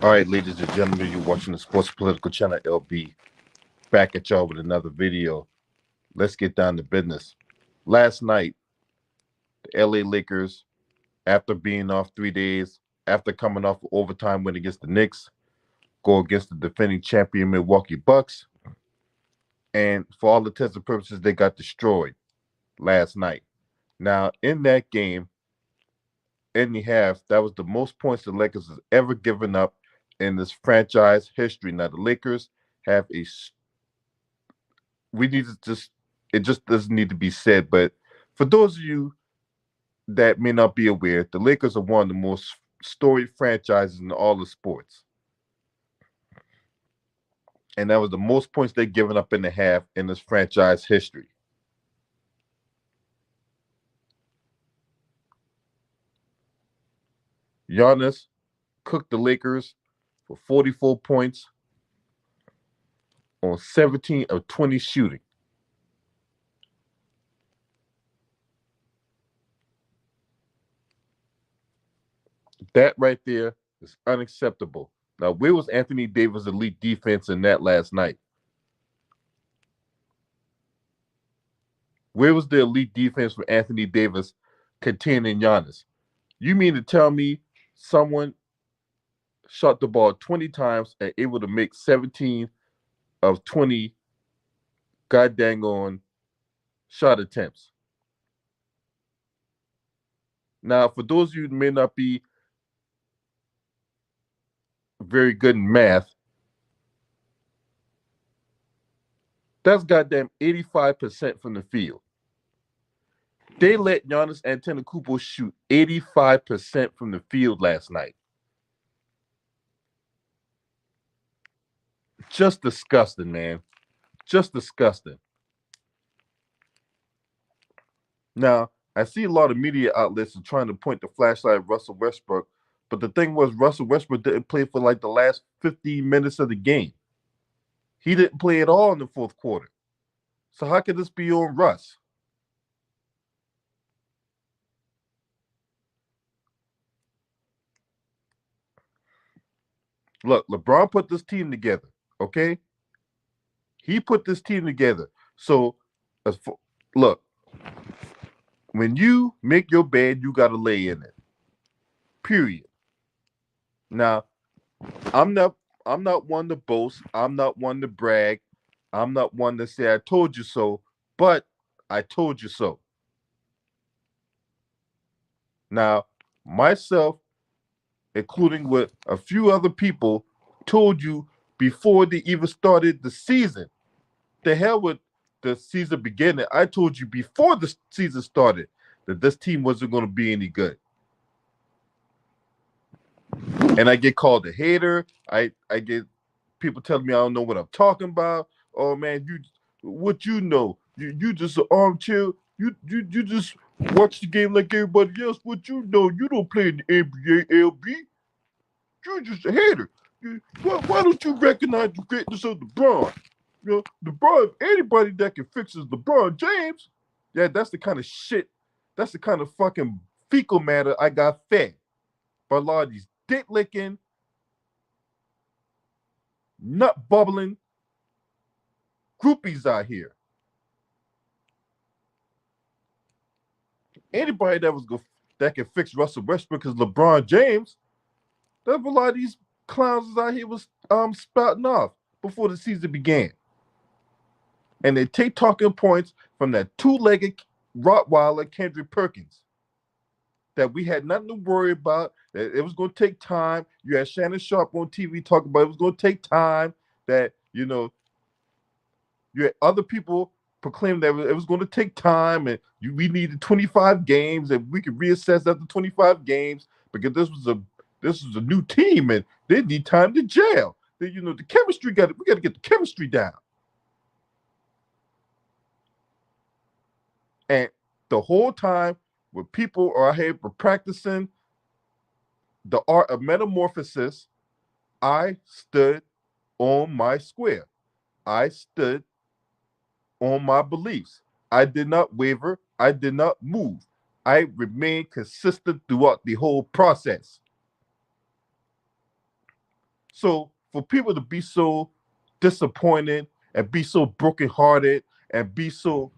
All right, ladies and gentlemen, you're watching the Sports Political Channel LB. Back at y'all with another video. Let's get down to business. Last night, the LA Lakers, after being off 3 days, after coming off an overtime win against the Knicks, go against the defending champion Milwaukee Bucks. And for all intents and purposes, they got destroyed last night. Now, in that game, in the half, that was the most points the Lakers has ever given up in this franchise history. Now, the Lakers have a we need to just it just doesn't need to be said, but for those of you that may not be aware, the Lakers are one of the most storied franchises in all of sports. And that was the most points they've given up in the half in this franchise history. Giannis cooked the Lakers for 44 points on 17 of 20 shooting. That right there is unacceptable. Now, where was Anthony Davis' elite defense in that last night? Where was the elite defense for Anthony Davis containing Giannis? You mean to tell me someone shot the ball 20 times and able to make 17 of 20 goddamn on shot attempts? Now, for those of you who may not be very good in math, that's goddamn 85% from the field. They let Giannis Antetokounmpo shoot 85% from the field last night. Just disgusting, man. Just disgusting. Now, I see a lot of media outlets are trying to point the flashlight at Russell Westbrook, but the thing was, Russell Westbrook didn't play for like the last 15 minutes of the game. He didn't play at all in the fourth quarter. So how could this be on Russ? Look, LeBron put this team together, okay? He put this team together. So, look, when you make your bed, you got to lay in it. Period. Now, I'm not one to boast. I'm not one to brag. I'm not one to say I told you so, but I told you so. Now, myself, including with a few other people, told you before they even started the season. The hell with the season beginning. I told you before the season started that this team wasn't going to be any good. And I get called a hater. I get people telling me I don't know what I'm talking about. Oh man, what you know? You just an armchair. You just watch the game like everybody else. What you know? You don't play in the NBA, LB. You're just a hater. Why don't you recognize the greatness of LeBron? You know, LeBron. Anybody that can fix is LeBron James. Yeah, that's the kind of shit. That's the kind of fucking fecal matter I got fed by a lot of these dick licking, nut bubbling groupies out here. Anybody that can fix Russell Westbrook is LeBron James. There's a lot of these clowns out here was spouting off before the season began. And they take talking points from that two-legged Rottweiler Kendrick Perkins. That we had nothing to worry about, that it was going to take time. You had Shannon Sharp on TV talking about it was going to take time, that, you know, you had other people proclaim that it was going to take time and we needed 25 games and we could reassess after 25 games because this was a new team and they need time to gel. The chemistry we got to get the chemistry down. And the whole time when people are here practicing the art of metamorphosis, I stood on my square. I stood on my beliefs. I did not waver. I did not move. I remained consistent throughout the whole process. So for people to be so disappointed and be so brokenhearted and be so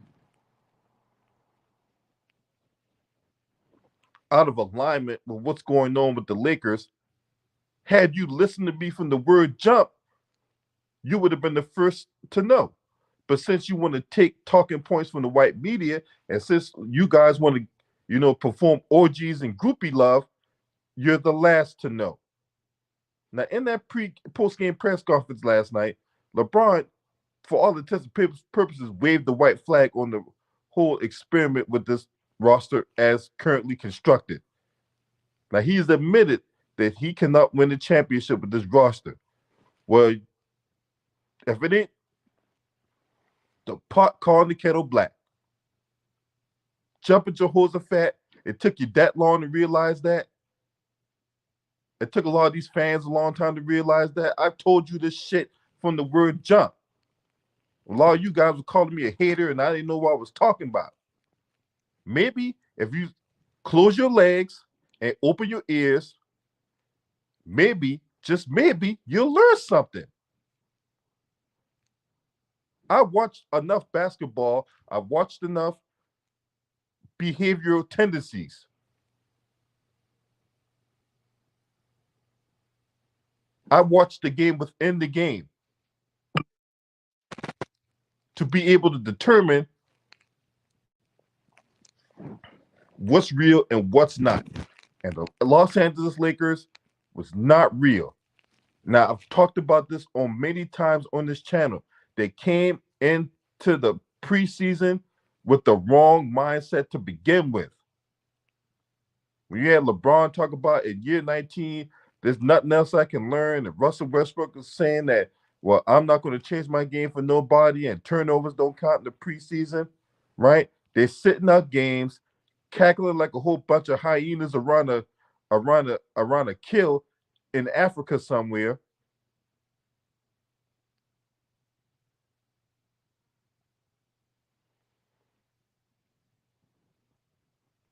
out of alignment with what's going on with the Lakers, had you listened to me from the word jump, you would have been the first to know. But since you want to take talking points from the white media, and since you guys want to, perform orgies and groupie love, you're the last to know. Now, in that post game press conference last night, LeBron, for all intents and purposes, waved the white flag on the whole experiment with this roster as currently constructed. Now, he's admitted that he cannot win the championship with this roster. Well, if it ain't the pot calling the kettle black, jumping Jehoshaphat, it took you that long to realize that. It took a lot of these fans a long time to realize that. I've told you this shit from the word jump. A lot of you guys were calling me a hater, and I didn't know what I was talking about. Maybe if you close your legs and open your ears, maybe, just maybe, you'll learn something. I watched enough basketball. I watched enough behavioral tendencies. I watched the game within the game to be able to determine what's real and what's not. And the Los Angeles Lakers was not real. Now, I've talked about this on many times on this channel. They came into the preseason with the wrong mindset to begin with. When you had LeBron talk about in year 19, there's nothing else I can learn, and Russell Westbrook is saying that, well, I'm not going to change my game for nobody, and turnovers don't count in the preseason, right? They're sitting out games, cackling like a whole bunch of hyenas around a kill in Africa somewhere.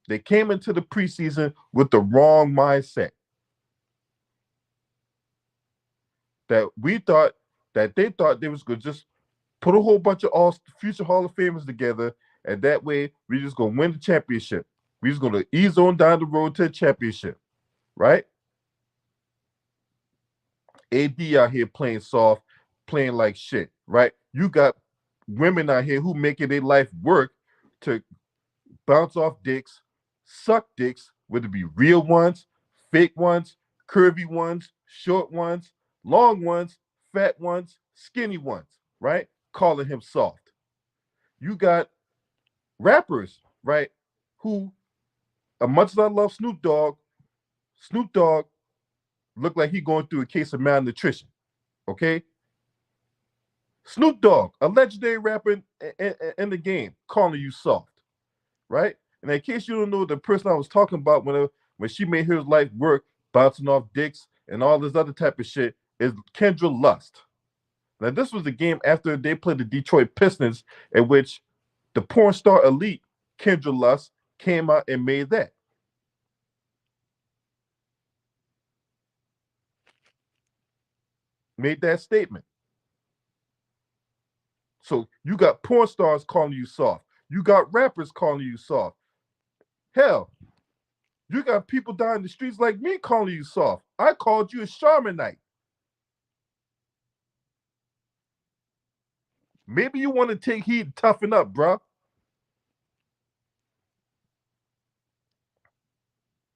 They came into the preseason with the wrong mindset. That they thought they was going to just put a whole bunch of all future Hall of Famers together, and that way we're just going to win the championship. We're just going to ease on down the road to the championship, right? AD out here playing soft, playing like shit, right? You got women out here who making their life work to bounce off dicks, suck dicks, whether it be real ones, fake ones, curvy ones, short ones, long ones, fat ones, skinny ones, right? Calling him soft. You got rappers, right? Who, as much as I love Snoop Dogg looked like he going through a case of malnutrition, okay? Snoop Dogg, a legendary rapper in the game, calling you soft, right? And in case you don't know the person I was talking about when she made her life work, bouncing off dicks and all this other type of shit, is Kendra Lust. Now, this was the game after they played the Detroit Pistons, in which the porn star elite, Kendra Lust, came out and made that. Made that statement. So you got porn stars calling you soft. You got rappers calling you soft. Hell, you got people down the streets like me calling you soft. I called you a Charminite. Maybe you want to take heat and toughen up, bro.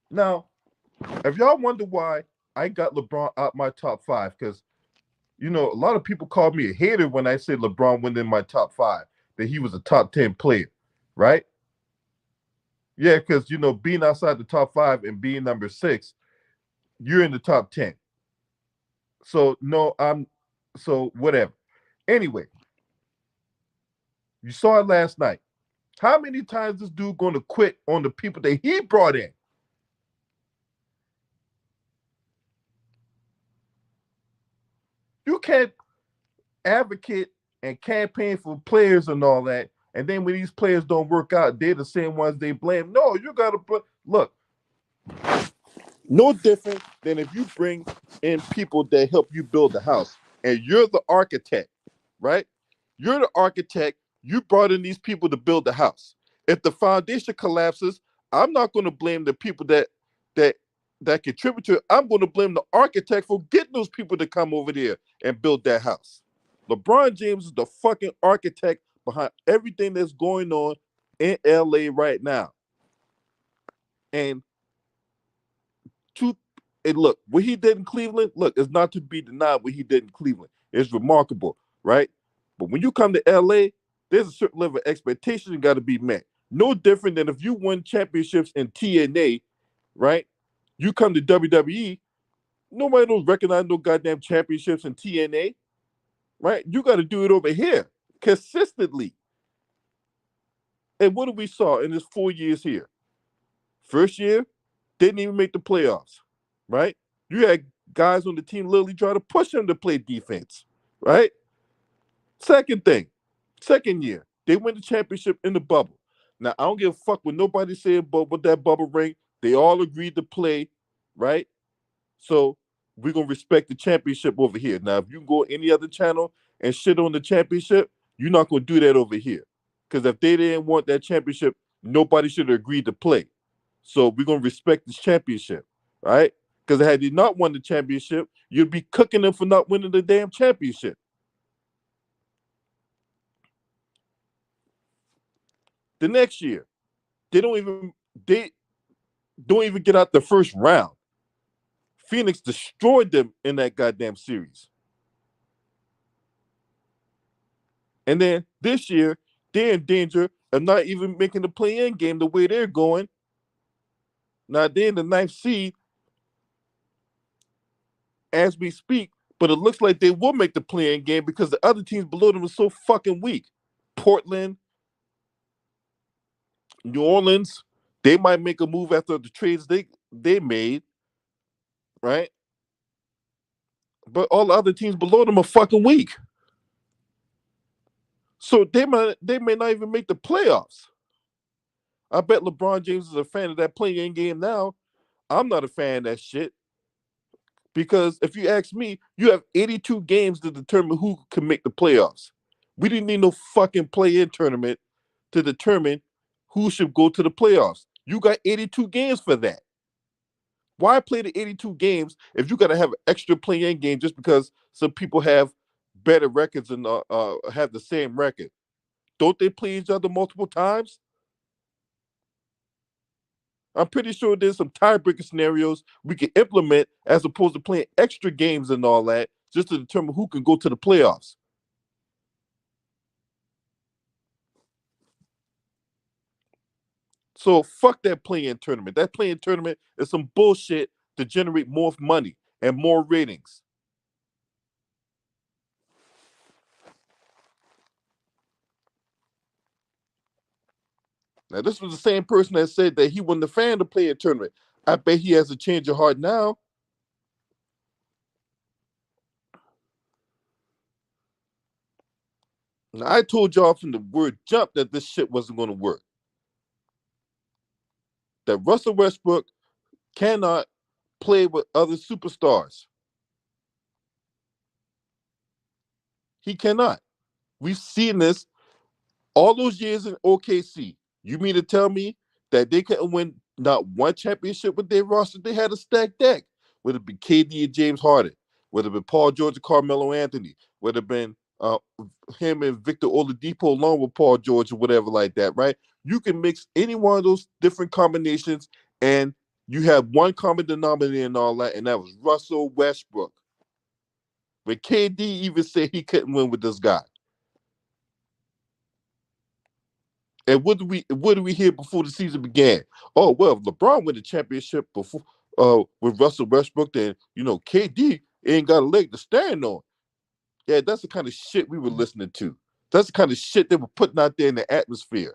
Now, if y'all wonder why I got LeBron out my top five, because a lot of people called me a hater when I said LeBron went in my top five, that he was a top 10 player, right? Yeah, because being outside the top five and being number 6, you're in the top 10. So no, so whatever. Anyway, you saw it last night. How many times this dude going to quit on the people that he brought in? You can't advocate and campaign for players and all that, and then when these players don't work out, they're the same ones they blame. No, you got to look. No different than if you bring in people that help you build the house. And you're the architect, right? You're the architect. You brought in these people to build the house. If the foundation collapses, I'm not going to blame the people that that contribute to it. I'm going to blame the architect for getting those people to come over there and build that house. LeBron James is the fucking architect behind everything that's going on in LA right now. And to and look, what he did in Cleveland, look, it's not to be denied what he did in Cleveland. It's remarkable, right? But when you come to LA, there's a certain level of expectation that got to be met. No different than if you win championships in TNA, right? You come to WWE, nobody don't recognize no goddamn championships in TNA, right? You got to do it over here consistently. And what do we saw in his 4 years here? First year, didn't even make the playoffs, right? You had guys on the team literally trying to push him to play defense, right? Second thing, second year, they win the championship in the bubble. Now, I don't give a fuck what nobody said about with that bubble ring. They all agreed to play, right? So we're going to respect the championship over here. Now, if you go any other channel and shit on the championship, you're not going to do that over here. Because if they didn't want that championship, nobody should have agreed to play. So we're going to respect this championship, right? Because had they not won the championship, you'd be cooking them for not winning the damn championship. The next year, they don't even get out the first round. Phoenix destroyed them in that goddamn series. And then this year, they're in danger of not even making the play-in game the way they're going. Now they're in the ninth seed as we speak, but it looks like they will make the play-in game because the other teams below them are so fucking weak. Portland, New Orleans, they might make a move after the trades they made, right? But all the other teams below them are fucking weak. So they may not even make the playoffs. I bet LeBron James is a fan of that play-in game now. I'm not a fan of that shit. Because if you ask me, you have 82 games to determine who can make the playoffs. We didn't need no fucking play-in tournament to determine who should go to the playoffs. You got 82 games for that. Why play the 82 games if you got to have an extra play-in game just because some people have better records and have the same record? Don't they play each other multiple times? I'm pretty sure there's some tiebreaker scenarios we can implement as opposed to playing extra games and all that just to determine who can go to the playoffs. So fuck that play-in tournament. That play-in tournament is some bullshit to generate more money and more ratings. Now, this was the same person that said that he wasn't a fan of the play-in tournament. I bet he has a change of heart now. Now, I told y'all from the word jump that this shit wasn't going to work. That Russell Westbrook cannot play with other superstars. He cannot. We've seen this all those years in OKC. You mean to tell me that they couldn't win not one championship with their roster? They had a stacked deck. Would it be KD and James Harden? Would it have been Paul George and Carmelo Anthony? Would it have been him and Victor Oladipo along with Paul George or whatever like that, right? You can mix any one of those different combinations and you have one common denominator and all that, and that was Russell Westbrook. But KD even said he couldn't win with this guy. And what did we hear before the season began? Oh well, if LeBron win the championship before with Russell Westbrook, then KD ain't got a leg to stand on. Yeah, that's the kind of shit we were listening to. That's the kind of shit they were putting out there in the atmosphere.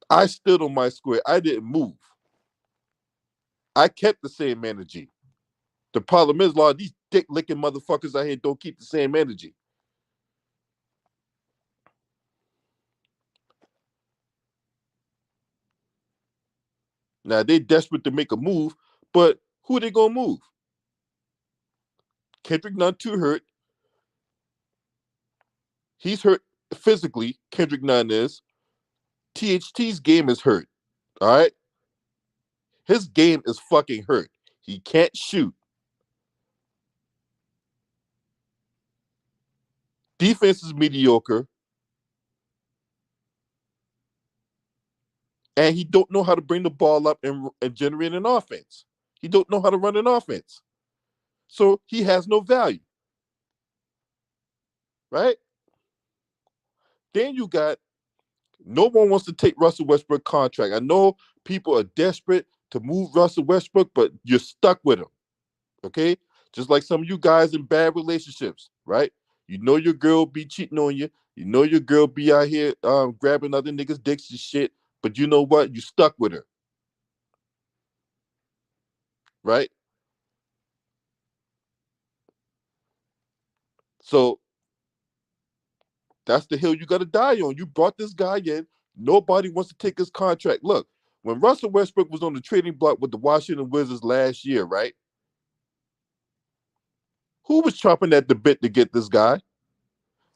I stood on my square. I didn't move. I kept the same energy. The problem is a lot of these dick licking motherfuckers out here don't keep the same energy. Now they desperate to make a move, but Who are they gonna move? Kendrick Nunn too hurt. He's hurt physically. Kendrick Nunn is. THT's game is hurt. All right, his game is fucking hurt. He can't shoot. Defense is mediocre. And he don't know how to bring the ball up and generate an offense. He don't know how to run an offense. So he has no value. Right? Then you got, no one wants to take Russell Westbrook contract. I know people are desperate to move Russell Westbrook, but you're stuck with him. Okay? Just like some of you guys in bad relationships, right? You know your girl be cheating on you. You know your girl be out here grabbing other niggas' dicks and shit. But you know what? You stuck with her. Right? So that's the hill you got to die on. You brought this guy in. Nobody wants to take his contract. Look, when Russell Westbrook was on the trading block with the Washington Wizards last year, right? Who was chomping at the bit to get this guy?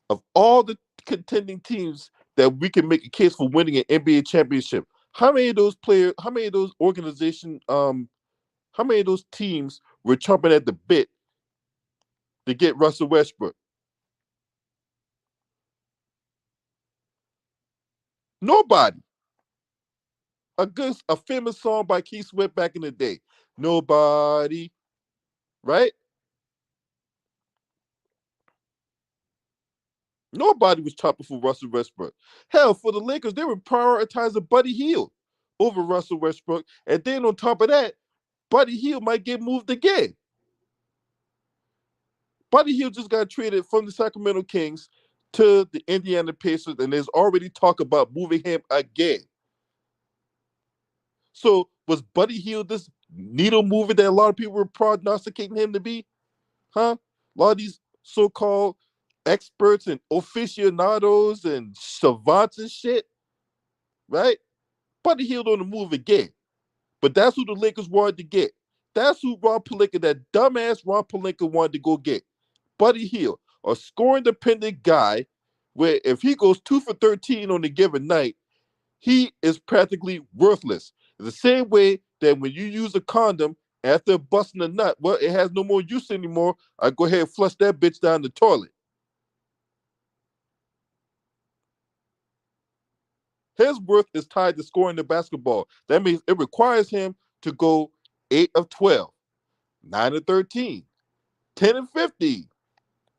Of all the contending teams that we can make a case for winning an NBA championship, how many of those players, how many of those organizations, how many of those teams were chomping at the bit to get Russell Westbrook? Nobody. A famous song by Keith Sweat back in the day. Nobody, right? Nobody was chopping for Russell Westbrook. Hell, for the Lakers, they were prioritizing Buddy Hield over Russell Westbrook. And then on top of that, Buddy Hield might get moved again. Buddy Hield just got traded from the Sacramento Kings to the Indiana Pacers, and there's already talk about moving him again. So was Buddy Hield this needle mover that a lot of people were prognosticating him to be? Huh? A lot of these so-called experts and aficionados and savants and shit, right? Buddy Hield on the move again. But that's who the Lakers wanted to get. That's who Ron Pelinka, that dumbass Ron Pelinka, wanted to go get. Buddy Hield, a scoring dependent guy where if he goes 2 for 13 on a given night, he is practically worthless. The same way that when you use a condom after busting a nut, well, it has no more use anymore. I go ahead and flush that bitch down the toilet. His worth is tied to scoring the basketball. That means it requires him to go 8 of 12, 9 of 13, 10 of 15,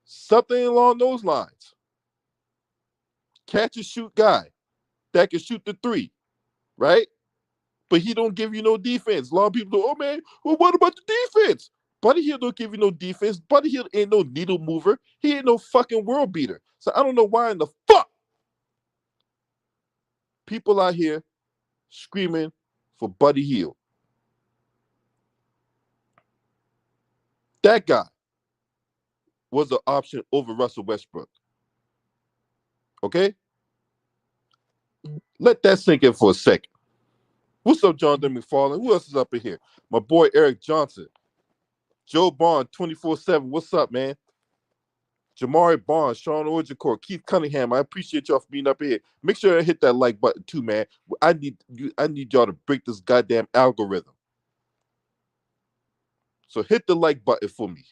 something along those lines. Catch and shoot guy that can shoot the three, right? But he don't give you no defense. A lot of people go, oh man, well, what about the defense? Buddy Hield don't give you no defense. Buddy Hield ain't no needle mover. He ain't no fucking world beater. So I don't know why in the fuck people out here screaming for Buddy Hield. That guy was an option over Russell Westbrook. Okay? Let that sink in for a second. What's up, Jonathan McFarland? Who else is up in here? My boy Eric Johnson. Joe Bond, 24/7. What's up, man? Jamari Barnes, Sean Ojicore, Keith Cunningham. I appreciate y'all for being up here. Make sure to hit that like button too, man. I need y'all to break this goddamn algorithm. So hit the like button for me.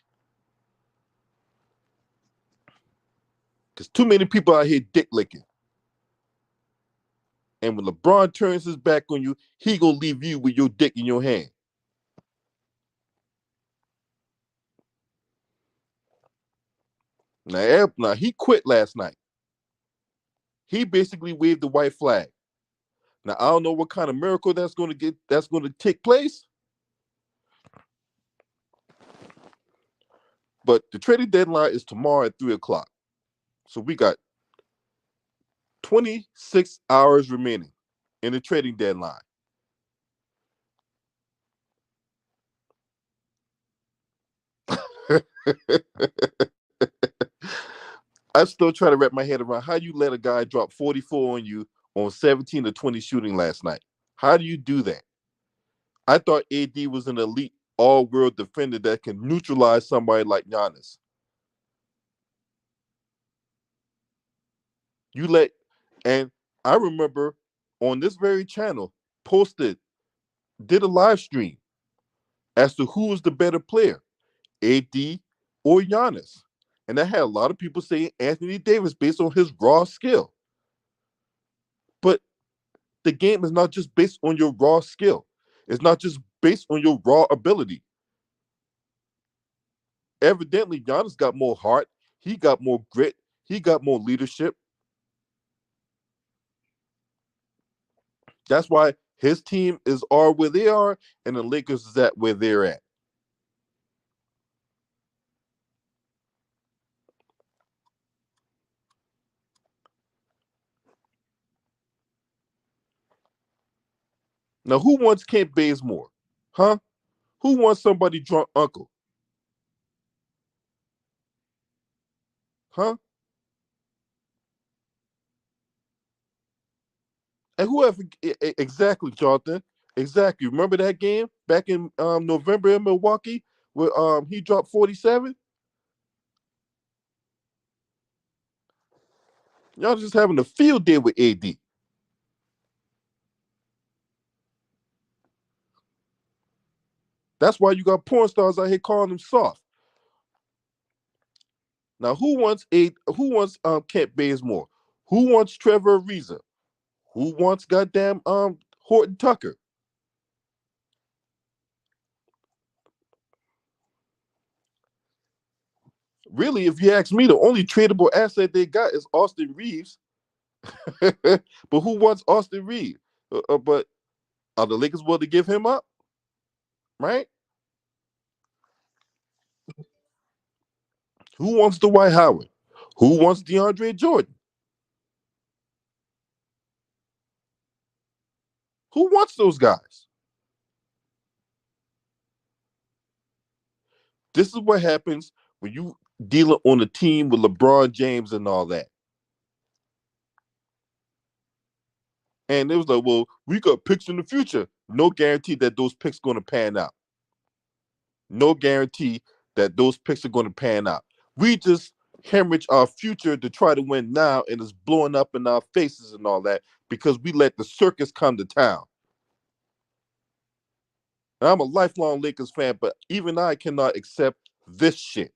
Because too many people out here dick licking. And when LeBron turns his back on you, he gonna leave you with your dick in your hand. Now he quit last night. He basically waved the white flag. Now I don't know what kind of miracle that's going to take place. But the trading deadline is tomorrow at 3:00. So we got 26 hours remaining in the trading deadline. I'm still trying to wrap my head around how you let a guy drop 44 on you on 17 to 20 shooting last night. How do you do that? I thought AD was an elite all-world defender that can neutralize somebody like Giannis. You let, and I remember on this very channel did a live stream as to who was the better player, AD or Giannis. And I had a lot of people saying Anthony Davis based on his raw skill. But the game is not just based on your raw skill. It's not just based on your raw ability. Evidently, Giannis got more heart. He got more grit. He got more leadership. That's why his team are where they are, and the Lakers is at where they're at. Now, who wants Kent Bazemore? Huh? Who wants somebody drunk uncle? Huh? And whoever exactly, Jonathan. Exactly. Remember that game back in November in Milwaukee where he dropped 47? Y'all just having a field day with AD. That's why you got porn stars out here calling him soft. Now, who wants Kent Bazemore? Who wants Trevor Ariza? Who wants goddamn Horton Tucker? Really, if you ask me, the only tradable asset they got is Austin Reeves. But who wants Austin Reeves? But are the Lakers willing to give him up? Right? Who wants Dwight Howard? Who wants DeAndre Jordan? Who wants those guys? This is what happens when you dealing on a team with LeBron James and all that. And it was like, well, we got picks in the future. No guarantee that those picks going to pan out. No guarantee that those picks are going to pan out. We just hemorrhage our future to try to win now, and it's blowing up in our faces and all that because we let the circus come to town. And I'm a lifelong Lakers fan, but even I cannot accept this shit.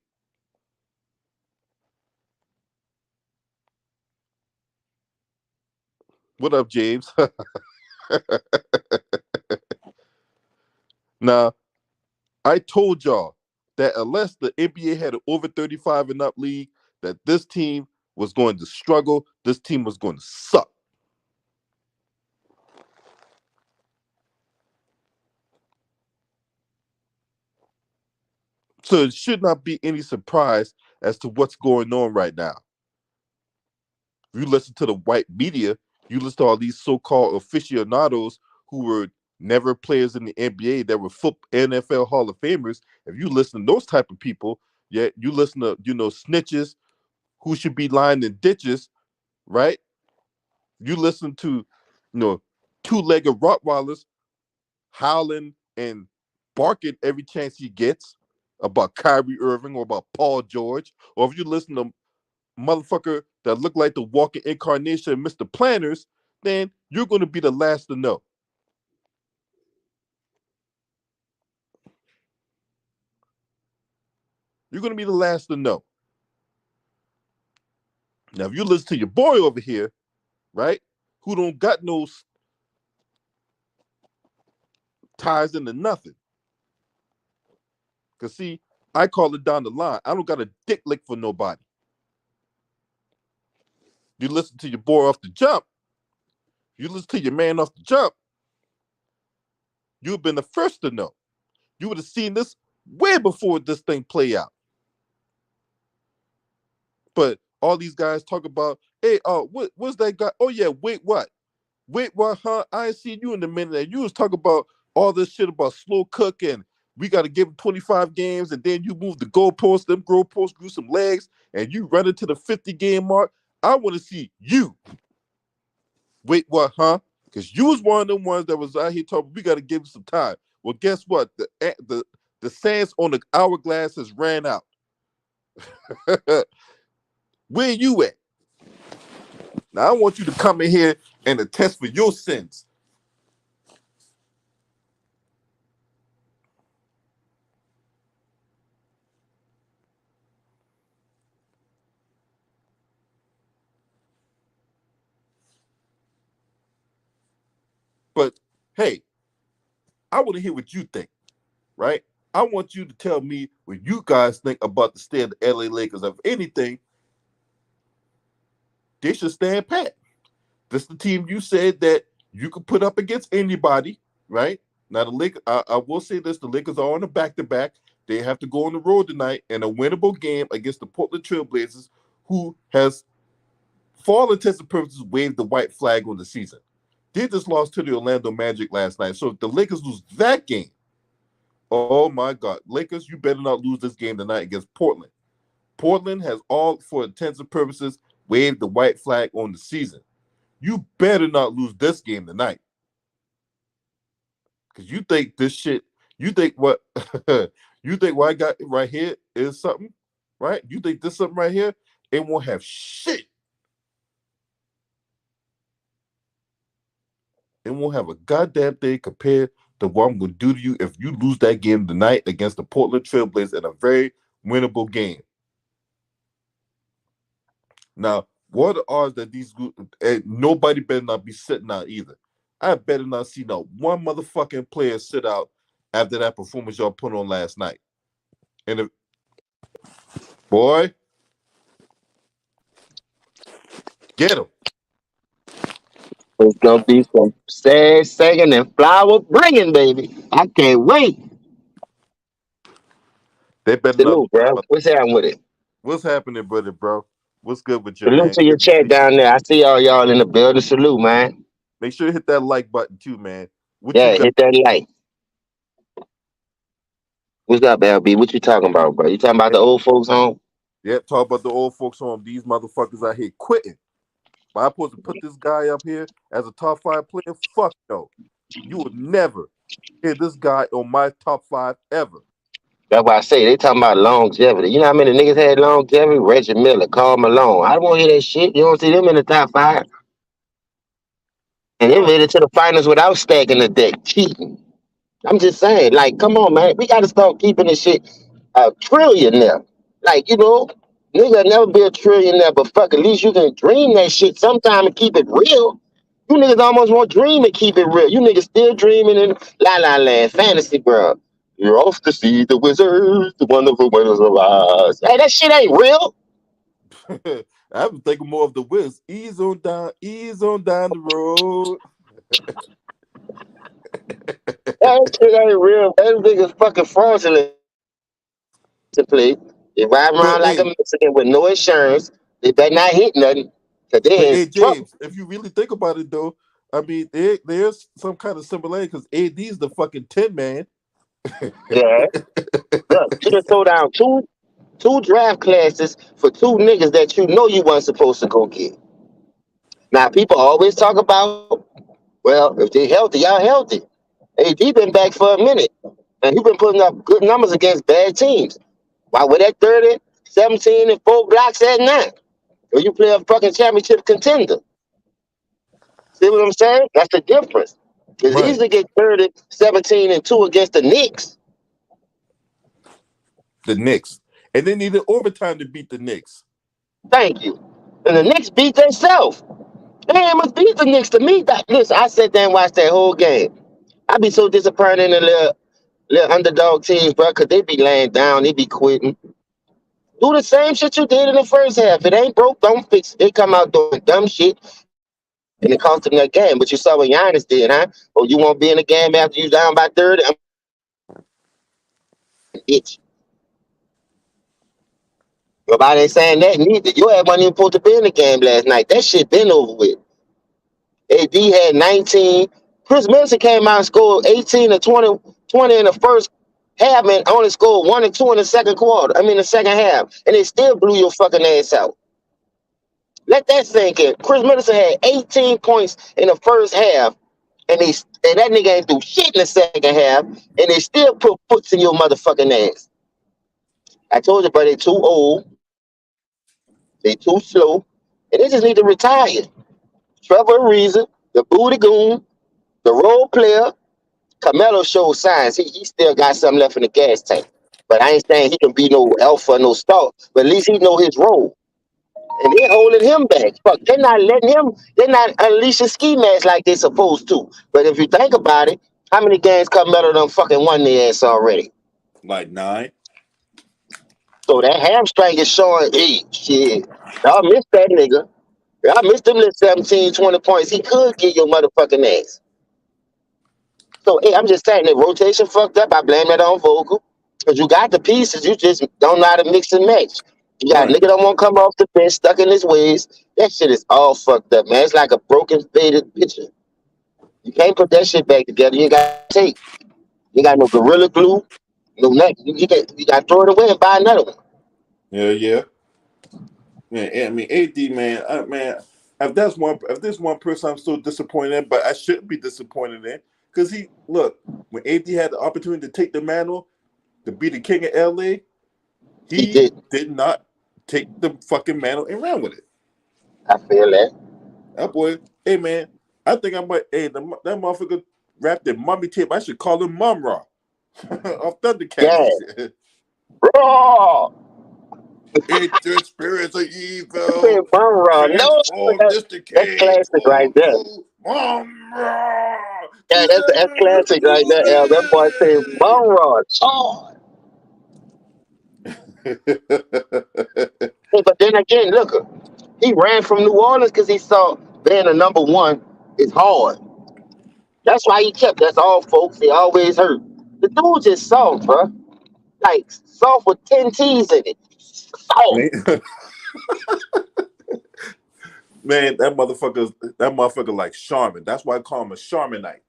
What up, James? Now, I told y'all that unless the NBA had an over 35 and up league, that this team was going to struggle. This team was going to suck. So it should not be any surprise as to what's going on right now. If you listen to the white media, you listen to all these so-called aficionados who were never players in the NBA that were NFL Hall of Famers. If you listen to those type of people, yeah, you listen to snitches who should be lying in ditches, right? You listen to two-legged Rottweilers howling and barking every chance he gets about Kyrie Irving or about Paul George, or if you listen to motherfucker that look like the walking incarnation of Mr. Planners, then you're going to be the last to know. You're going to be the last to know. Now, if you listen to your boy over here, right, who don't got no ties into nothing, because see, I call it down the line. I don't got a dick lick for nobody. You listen to your boy off the jump, you listen to your man off the jump, you've been the first to know. You would have seen this way before this thing play out. But all these guys talk about, hey, what's that guy? Oh yeah, wait, what? Wait, what? Huh? I ain't seen you in a minute. And you was talking about all this shit about slow cook and we got to give him 25 games, and then you move the goalposts. Them goalposts grew some legs, and you run into the 50-game mark. I want to see you. Wait, what? Huh? Because you was one of them ones that was out here talking. We got to give him some time. Well, guess what? The sands on the hourglass has ran out. Where you at? Now I want you to come in here and attest for your sins. But hey, I want to hear what you think, right? I want you to tell me what you guys think about the state of the LA Lakers. Of anything, they should stand pat. This is the team you said that you could put up against anybody, right? Now the Lakers, I will say this: the Lakers are on a back-to-back. They have to go on the road tonight in a winnable game against the Portland Trailblazers, who has, for all intents and purposes, waved the white flag on the season. They just lost to the Orlando Magic last night. So if the Lakers lose that game, oh my God, Lakers, you better not lose this game tonight against Portland. Portland has all, for intents and purposes, waved the white flag on the season. You better not lose this game tonight. Because you think this shit, you think what you think what I got right here is something, right? You think this something right here, it won't have shit. It won't have a goddamn thing compared to what I'm gonna do to you if you lose that game tonight against the Portland Trailblazers in a very winnable game. Now, what are the odds that these nobody better not be sitting out either? I better not see not one motherfucking player sit out after that performance y'all put on last night. And if, boy, get him. It's gonna be some sad singing and flower bringing, baby. I can't wait. They better not Salute, bro. lose. What's happening with it? What's happening, brother, bro? What's good with you, Salute man? to your Good to chat see you. down there. I see all y'all in the building. Salute, man. Make sure you hit that like button too, man. What you Yeah, got? hit that like. What's up, LB? What you talking about, bro? You talking about the old folks home? Yeah, talk about the old folks home. These motherfuckers out here quitting. But I'm supposed to put this guy up here as a top 5 player? Fuck no. You will never hear this guy on my top 5 ever. That's why I say they talking about longevity. You know how many niggas had longevity? Reggie Miller, Karl Malone. I don't want to hear that shit. You don't see them in the top five. And they No, made it to the finals without stacking the deck, cheating. I'm just saying, like, come on, man. We got to start keeping this shit a trillionaire. Like, nigga never be a trillionaire, but fuck, at least you can dream that shit sometime and keep it real. You niggas almost want dream and keep it real. You niggas still dreaming in La La Land, fantasy world. You're off to see the wizards, the wonderful winners of Oz. Hey, that shit ain't real. I was thinking more of the Wiz. Ease on down the road. That shit ain't real. That nigga's fucking fraudulent to play. They ride But around like a hey, Mexican with no insurance. They better not hit nothing, cause but they in hey, trouble. James, if you really think about it though, I mean, there's some kind of similarity because AD's the fucking 10 man. Yeah. Look, you just throw down two draft classes for two niggas that you know you weren't supposed to go get. Now people always talk about, well, if they healthy, y'all healthy. AD been back for a minute, and he been putting up good numbers against bad teams. Why with that 30, 17, and 4 blocks at night? When you play a fucking championship contender. See what I'm saying? That's the difference. It's Right. easy to get 30, 17, and 2 against the Knicks. The Knicks. And they needed overtime to beat the Knicks. Thank you. And the Knicks beat themselves. They must beat the Knicks to me. Listen, I sat there and watched that whole game. I be so disappointed in the little underdog teams, bro, because they be laying down, they be quitting. Do the same shit you did in the first half. It ain't broke, don't fix it. They come out doing dumb shit, and it cost them that game. But you saw what Giannis did, huh? Oh, you won't be in the game after you down by 30? I'm bitch. Nobody ain't saying that neither. You had one even supposed to be in the game last night. That shit been over with. AD had 19. Chris Middleton came out and scored 18 or 20 in the first half and only scored 1 and 2 in the second quarter. I mean, the second half. And they still blew your fucking ass out. Let that sink in. Chris Middleton had 18 points in the first half, and they And that nigga ain't do shit in the second half, and they still put foots in your motherfucking ass. I told you, but they too old, they too slow, and they just need to retire. Trevor Ariza, the booty goon, the role player, Carmelo showed signs. He still got something left in the gas tank. But I ain't saying he can be no alpha, no star. But at least he know his role. And they're holding him back. Fuck, they're not letting him, they're not unleashing ski mask like they're supposed to. But if you think about it, how many games Carmelo done fucking won their ass already? Like 9. So that hamstring is showing, hey, shit. Y'all missed that nigga. Y'all missed him at 17, 20 points. He could get your motherfucking ass. So, hey, I'm just saying that rotation fucked up. I blame that on Vogel. Because you got the pieces, you just don't know how to mix and match. You got a Right. nigga that won't come off the bench, stuck in his ways. That shit is all fucked up, man. It's like a broken, faded picture. You can't put that shit back together. You ain't got tape. You got no gorilla glue, no nothing. You got to throw it away and buy another one. Yeah, yeah. Man, I mean, AD, man, man. If there's one person I'm still disappointed in, but I shouldn't be disappointed in, because he look when AD had the opportunity to take the mantle to be the king of LA, He he did. did not take the fucking mantle and ran with it. I feel that. That boy, hey man, I think I might. Hey, that motherfucker wrapped in mummy tape. I should call him Mum Raw off Thundercats Yeah. and shit. Raw. It's the spirits of Say evil. bum raw. No, Transform this that's decayed classic right form there. to Mum Raw. Yeah, He's that's ever classic right there, L. That boy say removing. bum raw. Oh. Hey, but then again, look, he ran from New Orleans because he saw being a number one is hard. That's why he kept. That's all, folks. He always hurt. The dude just soft, bro. Like soft with 10 T's in it. Soft. man, man, that motherfucker like Charmin. That's why I call him a Charminite.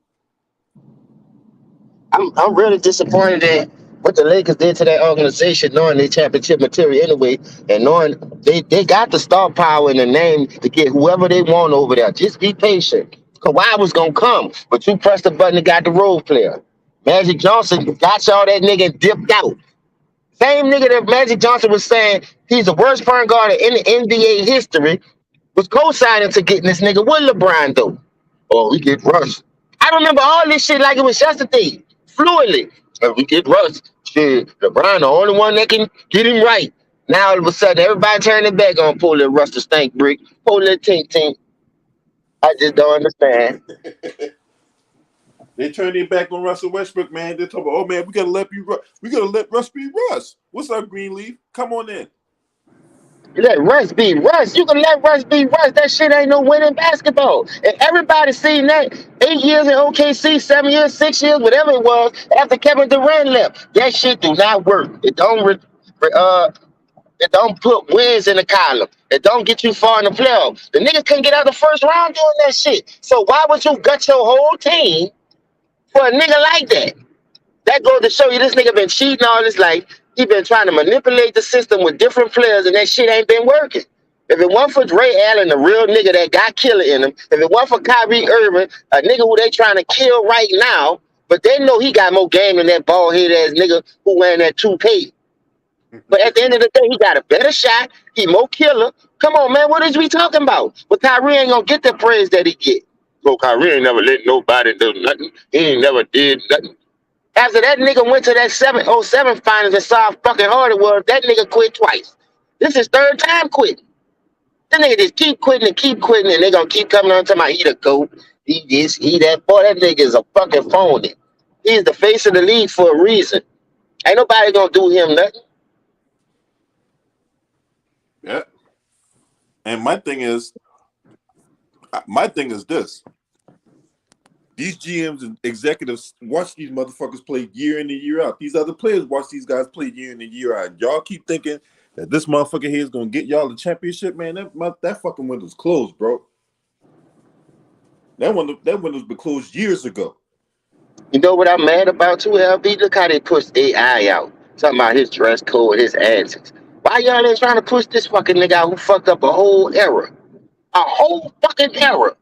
I'm really disappointed in what the Lakers did to that organization, knowing they championship material anyway, and knowing they got the star power in the name to get whoever they want over there. Just be patient. Kawhi was gonna come, but you pressed the button and got the role player. Magic Johnson got y'all that nigga and dipped out. Same nigga that Magic Johnson was saying he's the worst point guard in the NBA history was co-signing to getting this nigga with LeBron though. Oh, we get rushed. I remember all this shit like it was yesterday, fluidly. We get rushed. Shit, LeBron the only one that can get him right. Now all of a sudden everybody turning back on pull that Russ the stank brick, pull that tink tink. I just don't understand. They turned their back on Russell Westbrook, man. They're talking about, oh man, we gotta let Russ be Russ. What's up, Greenleaf? Come on in. Let Russ be Russ. You can let Russ be Russ. That shit ain't no winning basketball. And everybody seen that 8 years in OKC, 7 years, 6 years, whatever it was, after Kevin Durant left. That shit do not work. It don't put wins in the column. It don't get you far in the playoffs. The niggas couldn't get out the first round doing that shit. So why would you gut your whole team for a nigga like that? That goes to show you this nigga been cheating all his life. He been trying to manipulate the system with different players, and that shit ain't been working. If it wasn't for Ray Allen, the real nigga that got killer in him, if it wasn't for Kyrie Irving, a nigga who they trying to kill right now, but they know he got more game than that bald head ass nigga who wearing that toupee. But at the end of the day, he got a better shot. He more killer. Come on, man. What is we talking about? But Kyrie ain't gonna get the praise that he get. So Kyrie ain't never let nobody do nothing. He ain't never did nothing. After that nigga went to that 707 finals and saw how fucking hard it was, that nigga quit twice. This is third time quitting. That nigga just keep quitting, and they gonna keep coming on to my he the GOAT. He this, he that. Boy, that nigga is a fucking phony. He's the face of the league for a reason. Ain't nobody gonna do him nothing. Yeah. And my thing is this. These GMs and executives watch these motherfuckers play year in and year out. These other players watch these guys play year in and year out. Y'all keep thinking that this motherfucker here is gonna get y'all the championship, man. That fucking window's closed, bro. That window's been closed years ago. You know what I'm mad about too, LB? Look how they pushed AI out. Talking about his dress code, his antics. Why y'all ain't trying to push this fucking nigga out who fucked up a whole era? A whole fucking era.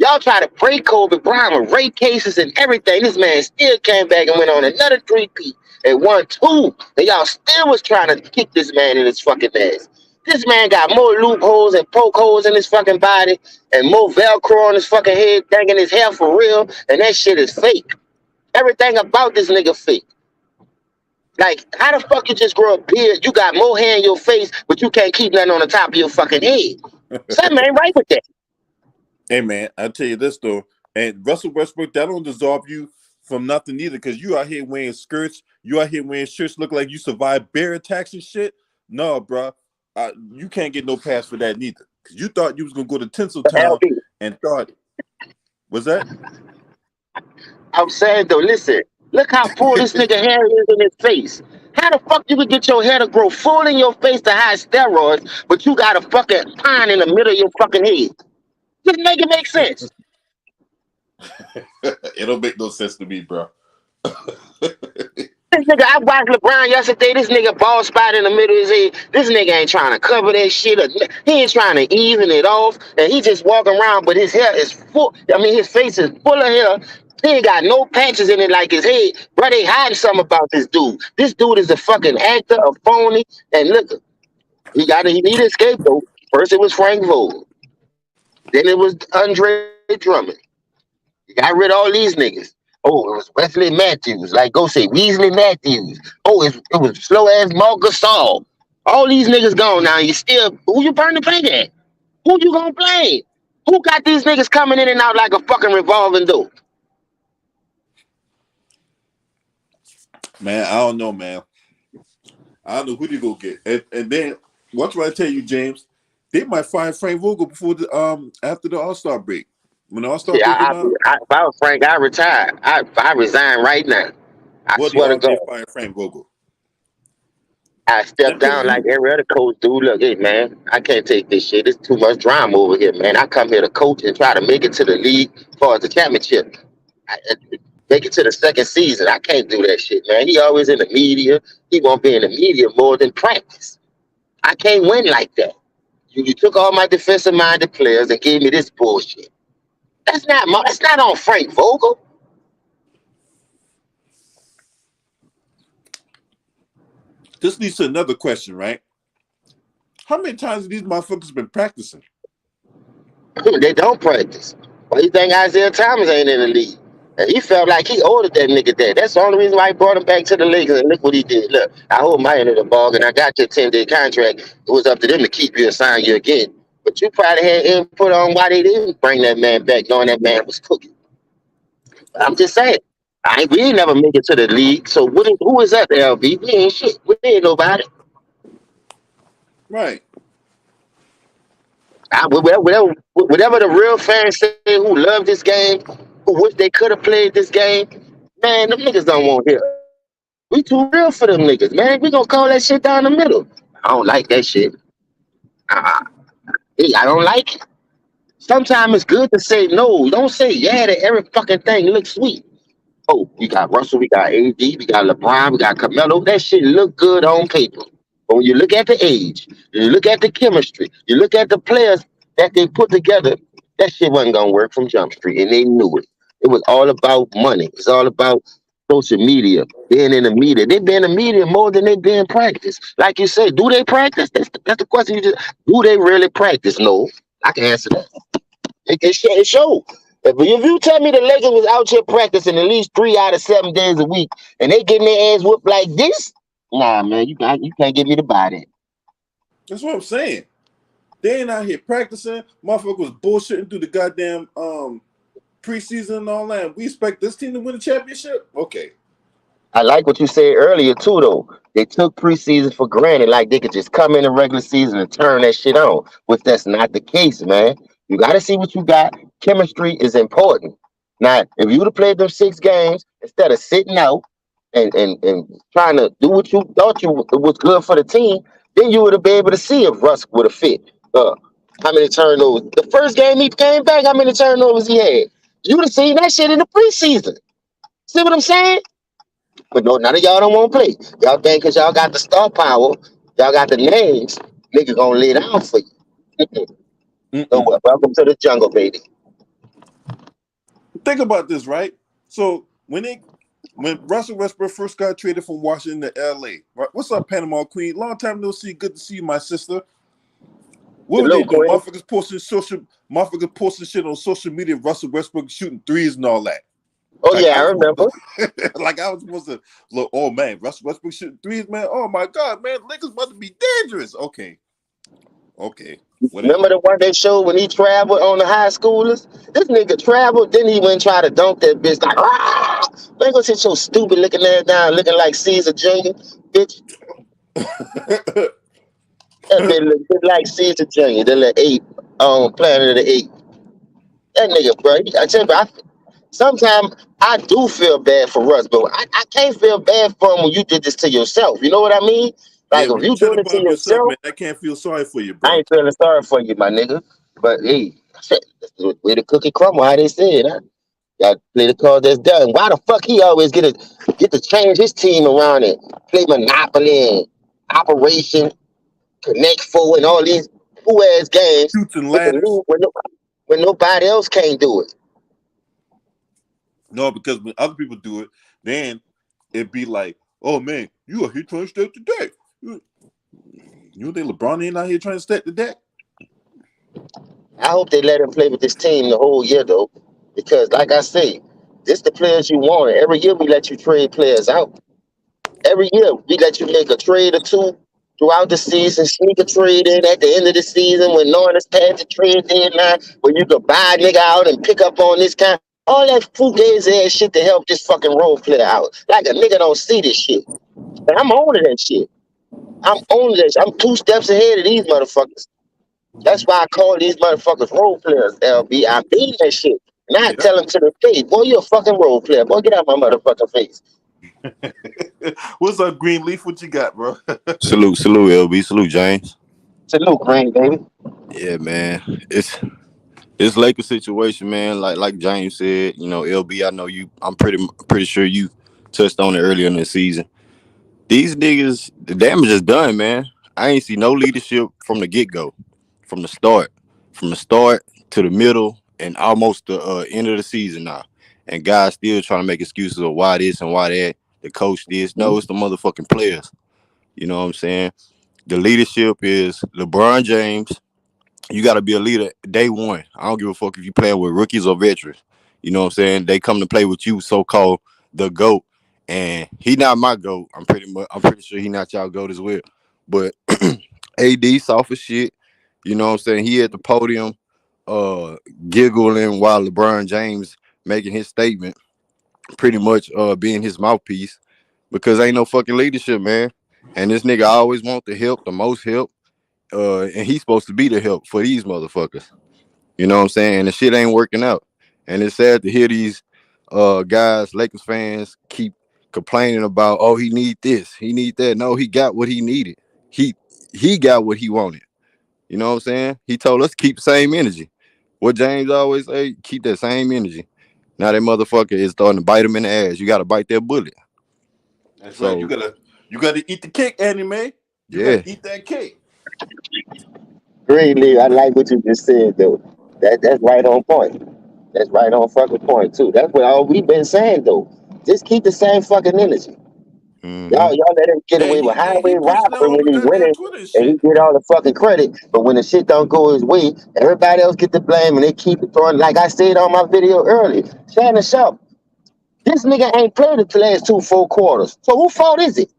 Y'all try to break Kobe Bryant with rape cases and everything. This man still came back and went on another three-peat and won two. And y'all still was trying to kick this man in his fucking ass. This man got more loopholes and poke holes in his fucking body and more Velcro on his fucking head, thinking his hair for real. And that shit is fake. Everything about this nigga fake. Like, how the fuck you just grow a beard? You got more hair in your face, but you can't keep nothing on the top of your fucking head. Something ain't right with that. Hey man, I'll tell you this though, and Russell Westbrook, that don't dissolve you from nothing either, because you out here wearing skirts, you out here wearing shirts look like you survived bear attacks and shit. No, bro, you can't get no pass for that neither. Because you thought you was gonna go to Tinseltown LB. and thought, was that? I'm saying though, listen, look how full this nigga hair is in his face. How the fuck you could get your hair to grow full in your face to hide steroids, but you got a fucking pine in the middle of your fucking head? Just make it make sense. It don't make no sense to me, bro. This nigga, I watched LeBron yesterday. This nigga bald spot in the middle of his head. This nigga ain't trying to cover that shit. He ain't trying to even it off. And he just walking around, but his hair is full. I mean, his face is full of hair. He ain't got no patches in it like his head. Bro, they hiding something about this dude. This dude is a fucking actor, a phony. And look, he needed a scapegoat. First it was Frank Vogel. Then it was Andre Drummond. You got rid of all these niggas. Oh, it was Wesley Matthews. Like, go say Weasley Matthews. Oh, it was slow ass Mark Gasol. All these niggas gone now. You still, who you burn the paint at? Who you gonna blame? Who got these niggas coming in and out like a fucking revolving door? Man, I don't know, man. I don't know who to go get. And then what's what I tell you, James? They might find Frank Vogel before the after the All-Star break. When the All-Star break Yeah, come out, if I was Frank, I retired. I resign right now. I what the swear to odds God. they find Frank Vogel? I step Them people, down like every other coach do. Look, hey man, I can't take this shit. It's too much drama over here, man. I come here to coach and try to make it to the league as far as the championship. Make it to the second season. I can't do that shit, man. He always in the media. He won't be in the media more than practice. I can't win like that. You took all my defensive minded players and gave me this bullshit. That's not on Frank Vogel. this leads to another question, right? How many times have these motherfuckers been practicing? They don't practice. Why you think Isaiah Thomas ain't in the league? And he felt like he owed that nigga that. That's the only reason why he brought him back to the Lakers. And look what he did. Look, I hold my end of the ball, and I got your 10-day contract. It was up to them to keep you and sign you again. But you probably had input on why they didn't bring that man back, knowing that man was cooking. I'm just saying. We ain't never make it to the league. So who is that, LB? We ain't shit. We ain't nobody. Right. Whatever the real fans say who love this game, who wish they could have played this game, man, them niggas don't want here. We too real for them niggas, man. We gonna call that shit down the middle. I don't like that shit. I, I don't like it. Sometimes it's good to say no. Don't say yeah to every fucking thing. It looks sweet. Oh, we got Russell, we got AD, we got LeBron, we got Carmelo. That shit look good on paper. But when you look at the age, you look at the chemistry, you look at the players that they put together, that shit wasn't gonna work from Jump Street, and they knew it. It was all about money. It's all about social media, being in the media. They be in the media more than they be in practice. Like you said, do they practice? That's the question you just. Do they really practice? No, I can answer that. It show. If you tell me the Lakers was out here practicing at least 3 out of 7 days a week, and they getting their ass whooped like this, nah, man, you can't get me to buy that. That's what I'm saying. They ain't out here practicing. Motherfucker was bullshitting through the goddamn preseason and all that. We expect this team to win a championship? Okay. I like what you said earlier too, though. They took preseason for granted, like they could just come in the regular season and turn that shit on, which that's not the case, man. You got to see what you got. Chemistry is important. Now, if you would have played them 6 games instead of sitting out and trying to do what you thought you was good for the team, then you would have been able to see if Russ would have fit. How many turnovers? The first game he came back, how many turnovers he had? You would have seen that shit in the preseason. See what I'm saying? But no, none of y'all don't want to play. Y'all think because y'all got the star power, y'all got the names, nigga gonna lay down for you. So welcome to the jungle, baby. think about this, right? So when Russell Westbrook first got traded from Washington to LA, right? What's up, Panama Queen? Long time no see. Good to see you, my sister. What were they Hello, doing? Queen. Motherfuckers posting shit on social media. Russell Westbrook shooting threes and all that. Oh Like yeah, I I was remember. supposed to, like I was supposed to look. Oh man, Russell Westbrook shooting threes, man. Oh my god, man, Lakers about to be dangerous. Okay, whatever. Remember the one they showed when he traveled on the high schoolers? This nigga traveled, then he went and tried to dunk that bitch like, ah! Man, go sit your stupid looking ass down, looking like Caesar Jr. Bitch, that bitch look just like Caesar Jr. The little ape on Planet of the Apes. That nigga, bro. I tell you, bro, sometimes I do feel bad for Russ, but I can't feel bad for him when you did this to yourself. You know what I mean? Yeah, Like when if you you shut doing it to above yourself, yourself, man, I can't feel sorry for you, I bro. ain't feeling sorry for you, my nigga. But hey, shit, that's the way the cookie crumble, how they say it, huh? Got to play the card that's done. Why the fuck he always get to change his team around it? Play Monopoly and Operation Connect Four and all these who ass games Shoots and with the ladders. new when nobody else can't do it. No, because when other people do it, then it'd be like, oh man, you are here trying to stack the deck. You think LeBron ain't out here trying to stack the deck? I hope they let him play with this team the whole year though, because like I say, this the players you want. Every year we let you trade players out. Every year we let you make a trade or two throughout the season, sneak a trade in at the end of the season when knowing it's past the trade deadline, where you could buy a nigga out and pick up on this kind. All that fugazi ass shit to help this fucking role player out. Like a nigga don't see this shit. And I'm owning that shit. I'm owning this. I'm 2 steps ahead of these motherfuckers. That's why I call these motherfuckers role players, LB. I mean that shit. Not Yeah. tell them to the face, boy, you a fucking role player. Boy, get out my motherfucking face. What's up, Greenleaf? What you got, bro? Salute, LB. Salute, James. Salute, Green, baby. Yeah, man. It's Lakers situation, man. Like James said, LB. I know you. I'm pretty sure you touched on it earlier in the season. These niggas, the damage is done, man. I ain't see no leadership from the get go, from from the start to the middle, and almost the end of the season now. And guys still trying to make excuses of why this and why that. The coach this. No, it's the motherfucking players. You know what I'm saying? The leadership is LeBron James. You got to be a leader day one. I don't give a fuck if you play with rookies or veterans. You know what I'm saying? They come to play with you, so called the GOAT, and he not my GOAT. I'm pretty sure he not y'all GOAT as well. But AD soft as shit. You know what I'm saying? He at the podium, uh, giggling while LeBron James making his statement, pretty much being his mouthpiece because ain't no fucking leadership, man. And this nigga always want the help, the most help, and he's supposed to be the help for these motherfuckers. You know what I'm saying? And the shit ain't working out. And it's sad to hear these guys, Lakers fans, keep complaining about, oh, he need this, he need that. No, he got what he needed. He he got what he wanted. You know what I'm saying? He told us to keep the same energy. What James always say, keep that same energy. Now that motherfucker is starting to bite him in the ass. You gotta bite that bullet. That's right. So You gotta eat the cake, anime. You gotta yeah. eat that cake. Green, Lee, I like what you just said, though. That's right on point. That's right on fucking point, too. That's what all we've been saying, though. Just keep the same fucking energy. Mm-hmm. Y'all let him get And away with he highway posted that robbery on when the he goddamn winning, Twitter and and he shit. get all the fucking credit. But when the shit don't go his way, everybody else get the blame, and they keep it throwing. Like I said on my video earlier, Shannon Sharp, this nigga ain't played the last two full quarters. So who fault is it?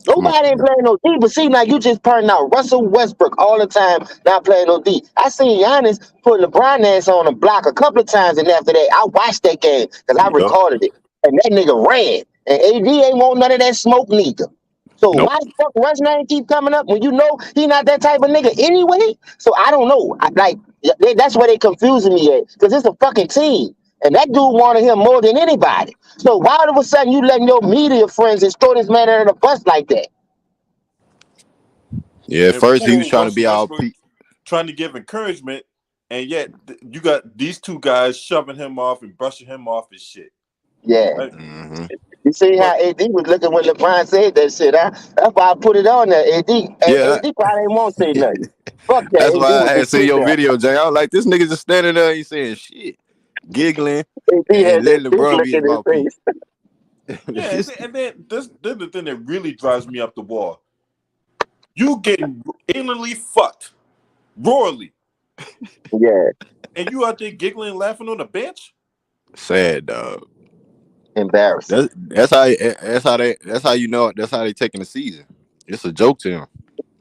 Come on, Nobody ain't man. playing no D, but seem like you just putting out Russell Westbrook all the time, not playing no D. I seen Giannis put LeBron ass on a block a couple of times, and after that, I watched that game because I Yup. recorded it, and that nigga ran, and AD ain't want none of that smoke neither. So Nope. why the fuck Russ name keep coming up when you know he not that type of nigga anyway? So I don't know. That's where they confusing me at because it's a fucking team. And that dude wanted him more than anybody. So why all of a sudden you letting your media friends just throw this man under the bus like that? Yeah, at And first he was poor trying to Russell be all Westbrook trying to give encouragement, and yet you got these two guys shoving him off and brushing him off and shit. Yeah. Right? mm-hmm. You see how But AD was looking when LeBron said that shit, huh? That's why I put it on there. Yeah, AD probably ain't won't say nothing. Fuck that. that's AD why I would had just seen sit your there. video, Jay. I was like, this nigga just standing there, he saying shit. giggling, He and had that letting big LeBron look be his in his mouthpiece. face. Yeah, and then this the thing that really drives me up the wall. You getting anally fucked, royally, Yeah, and you out there giggling and laughing on the bench? Sad dog. embarrassing. That's how you know that's how they taking the season. It's a joke to him.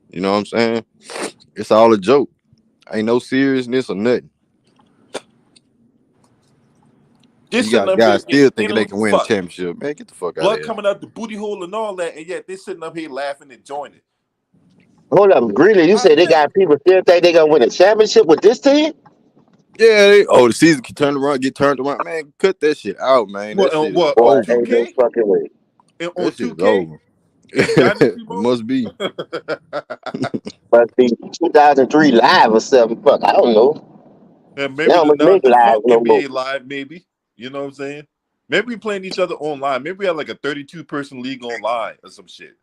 You know what I'm saying? It's all a joke. Ain't no seriousness or nothing. They You sitting got up here guys getting still thinking they anally can win a fucked, championship. Man, get the fuck out of blood here. coming out the booty hole and all that, and yet they sitting up here laughing and joining. Hold up, Greeley, you How said does they that? got people still think they gonna win a championship with this team? Yeah, the season can turn around, get turned around. Man, cut that shit out, man. That shit is What on Boy, over. ain't no 2K? fucking way. And on That shit is 2K over. in Dynasty It mode? must be. Must be 2003 live or something. Fuck, I don't know. And They maybe don't the make not live defunct no more. NBA Live, maybe. You know what I'm saying? Maybe we playing each other online. Maybe we have like a 32-person league online or some shit.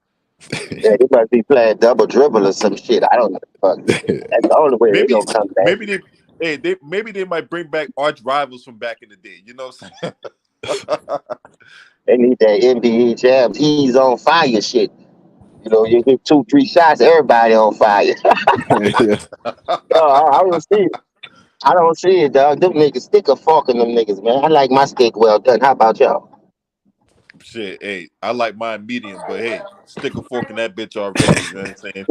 Yeah, they must be playing double dribble or some shit. I don't know. Fuck. That's the only way they Maybe gonna come back. maybe they might bring back arch rivals from back in the day. You know what I'm saying? They need that NBA jam. He's on fire shit. You know, you hit 2, 3 shots, everybody on fire. Yeah. No, I don't see it. I don't see it, dog. Them niggas stick a fork in them niggas, man. I like my steak well done. How about y'all? Shit, hey, I like mine medium, but hey, stick a fork in that bitch already. You know what I'm saying?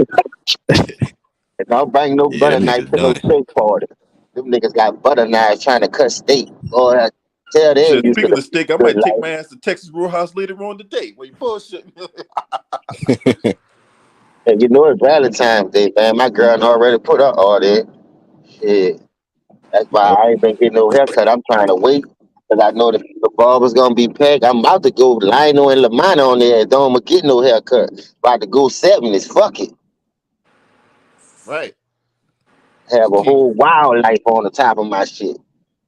And don't bring no Yeah, butter that knife nigga's to no done. steak party. Them niggas got butter knives trying to cut steak. Boy, tell them Shit, used to speaking the of steak, I good might take life. my ass to Texas Roadhouse later on today. Wait, bullshit. And you know it's Valentine's Day, man. My girl done already put her order in. Shit. That's why Oh, I ain't been getting no haircut. I'm trying to wait. Because I know the barber's going to be packed. I'm about to go Lionel and Lamont on there. Don't get no haircut. About to go 70s. Fuck it. Right. Have Just a keep. whole wildlife on the top of my shit.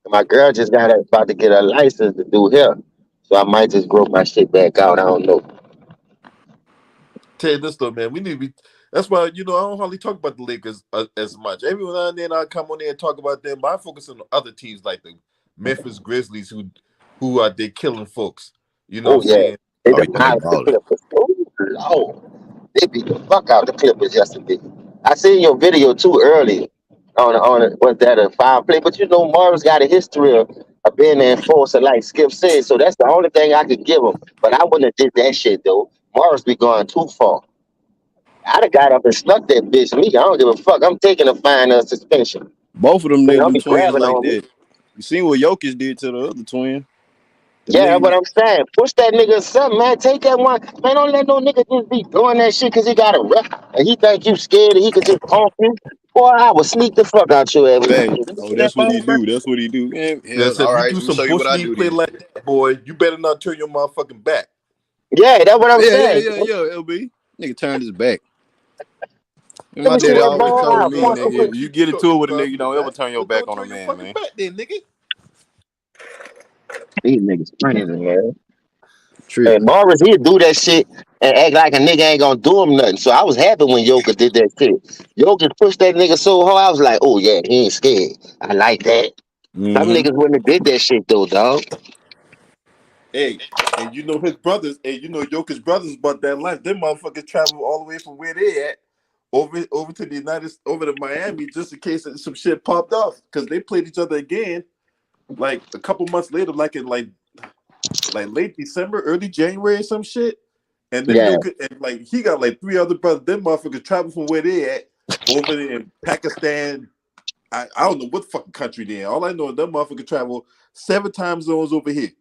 And my girl just about to get a license to do hair. So I might just grow my shit back out. I don't know. Tell you this though, man. We need to be. That's why I don't hardly talk about the Lakers as much. Every now and then I come on there and talk about them, but I focus on other teams like the Memphis Grizzlies, who are they killing folks. You know what Oh, I'm yeah. saying? They oh yeah, they demolished the balling. Clippers. Oh, Lord. They beat the fuck out the Clippers yesterday. I seen your video too early was that a foul play? But you know, Marvin's got a history of being an enforcer, like Skip said. So that's the only thing I could give him. But I wouldn't have did that shit though. Morris be going too far. I'd have got up and snuck that bitch. Me, I don't give a fuck. I'm taking a fine suspension. Both of them They niggas, don't them be twins grabbing like on me. that. You seen what Jokic did to the other twin? Them Yeah, that's what niggas. I'm saying. Push that nigga or something, man. Take that one. Man, don't let no nigga just be doing that shit because he got a rep and he think you scared and he could just pump you. Boy, I will sneak the fuck out your ass. Hey, You oh, see that that's what he motherfucker? do. That's what he do. Yeah, Yeah, hell, so all if you right, do let me some show you what bush I league do play then. like that, boy, you better not turn your motherfucking back. Yeah, that's what I'm Yeah, saying. yeah, yeah, yeah, LB. Nigga turned his back. And Let my me see daddy Oh, that I always bet ball you told out. me, I nigga, Motherfucker. if bet you you get turn into it your with a nigga, you don't ever back. turn your Well, back don't on a turn your man, fucking man. back then, nigga. These niggas crazy, man. And Tripping. Morris, he'd do that shit and act like a nigga ain't gonna do him nothing. So I was happy when Yoka did that shit. Yoka pushed that nigga so hard, I was like, oh yeah, he ain't scared. I like that. Some Mm-hmm. niggas wouldn't have did that shit though, dog. Hey, and you know his brothers, hey, you know Jokic brothers about that life. Them motherfuckers travel all the way from where they at over to the over to Miami just in case some shit popped off because they played each other again like a couple months later, like in like late December, early January, or some shit. And them Yeah, Jokic and like he got like three other brothers. Them motherfuckers travel from where they at over there in Pakistan. I don't know what fucking country they in. All I know is them motherfuckers travel 7 time zones over here.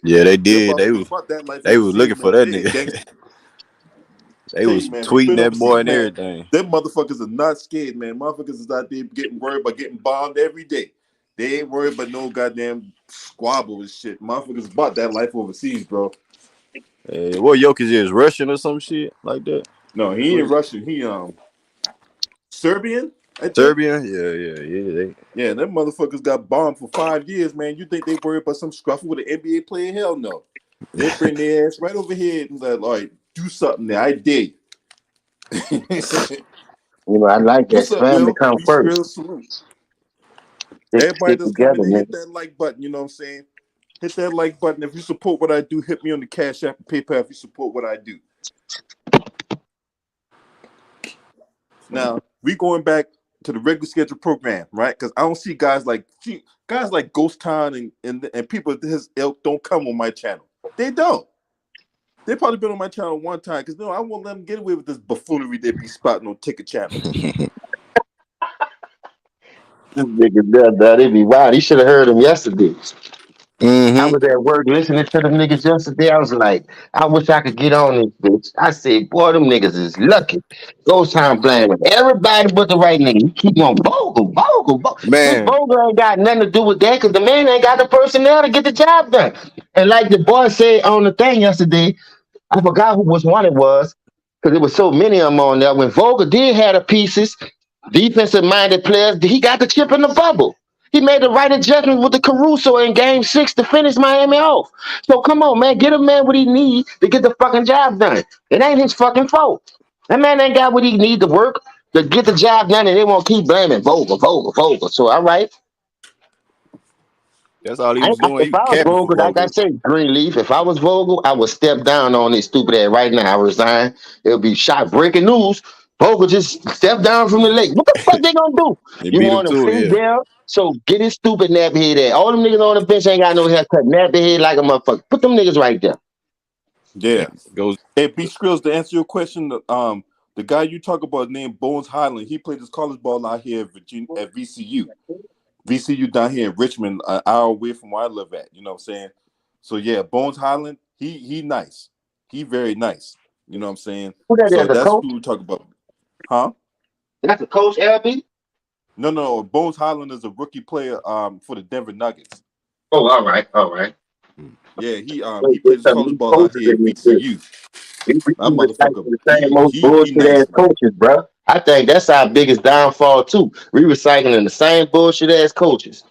Yeah, they Them did. They motherfuckers was bought that life they over was seas, looking for man. that They ain't nigga. gangster. They Tell you, was man, they tweeting been that overseas, boy and man. everything. Them motherfuckers are not scared, man. Motherfuckers is out there getting worried about getting bombed every day. They ain't worried about no goddamn squabble and shit. Motherfuckers bought that life overseas, bro. What Jokic is Russian or some shit like that? No, he What ain't is Russian. He Serbian, I think. Serbian? Yeah, yeah, yeah. They, Yeah, them motherfuckers got bombed for 5 years, man. You think they worried about some scruffle with an NBA player? Hell no. They bring their ass right over here and like, all right, do something there. I did. you know, I like that. What's up, Family Will? come Peace, first. real salute. Everybody Stick that's coming together, in, hit man. that like button. You know what I'm saying? Hit that like button. If you support what I do, hit me on the Cash App and PayPal if you support what I do. Now we going back to the regular schedule program, right? Because I don't see guys like Ghost Town and people of his ilk don't come on my channel. They don't. They probably been on my channel one time because I won't let them get away with this buffoonery they be spotting on Ticket Channel. This nigga done. They be wild. He should have heard him yesterday. I Mm-hmm. was at work listening to them niggas yesterday. I was like, I wish I could get on this bitch. I said, boy, them niggas is lucky. Ghost time blaming everybody but the right nigga. You keep on Vogel. Bitch, Man, Vogel ain't got nothing to do with that because the man ain't got the personnel to get the job done. And like the boy said on the thing yesterday, I forgot who which one it was because there was so many of them on there. When Vogel did have the pieces, defensive minded players, he got the chip in the bubble. He made the right adjustment with the Caruso in game 6 to finish Miami off. So come on, man, get a man what he need to get the fucking job done. It ain't his fucking fault. That man ain't got what he need to work to get the job done, and they won't keep blaming Vogel. So all right. that's all he was doing. He If was I was capping for Vogel, like I Vogel. said, Greenleaf, if I was Vogel, I would step down on this stupid ass right now. I resign. It'll be shot breaking news. Vogel just step down from the lake. What the fuck they gonna do? He You beat him want him to it, free yeah. there? So get his stupid nappy head at. All them niggas on the bench ain't got no haircut. Nappy head like a motherfucker. Put them niggas right there. Yeah. Yeah. Goes Hey, B Skrills, to answer your question, the guy you talk about named Bones Highland, he played his college ball out here at Virginia at VCU. VCU down here in Richmond, an hour away from where I live at. You know what I'm saying? So yeah, Bones Highland, he nice. He very nice. You know what I'm saying? Who that So is? The that's coach? who we talk about. Huh? That's the coach, LB? No. Bones Highland is a rookie player for the Denver Nuggets. Oh, all right. Yeah, he Wait, played his some college new ball out coaches here at in this bitch. VCU. We That recycle motherfucker, the same he old he he bullshit ass nice, man. coaches, bro. I think that's our biggest downfall too. We recycling the same bullshit ass coaches.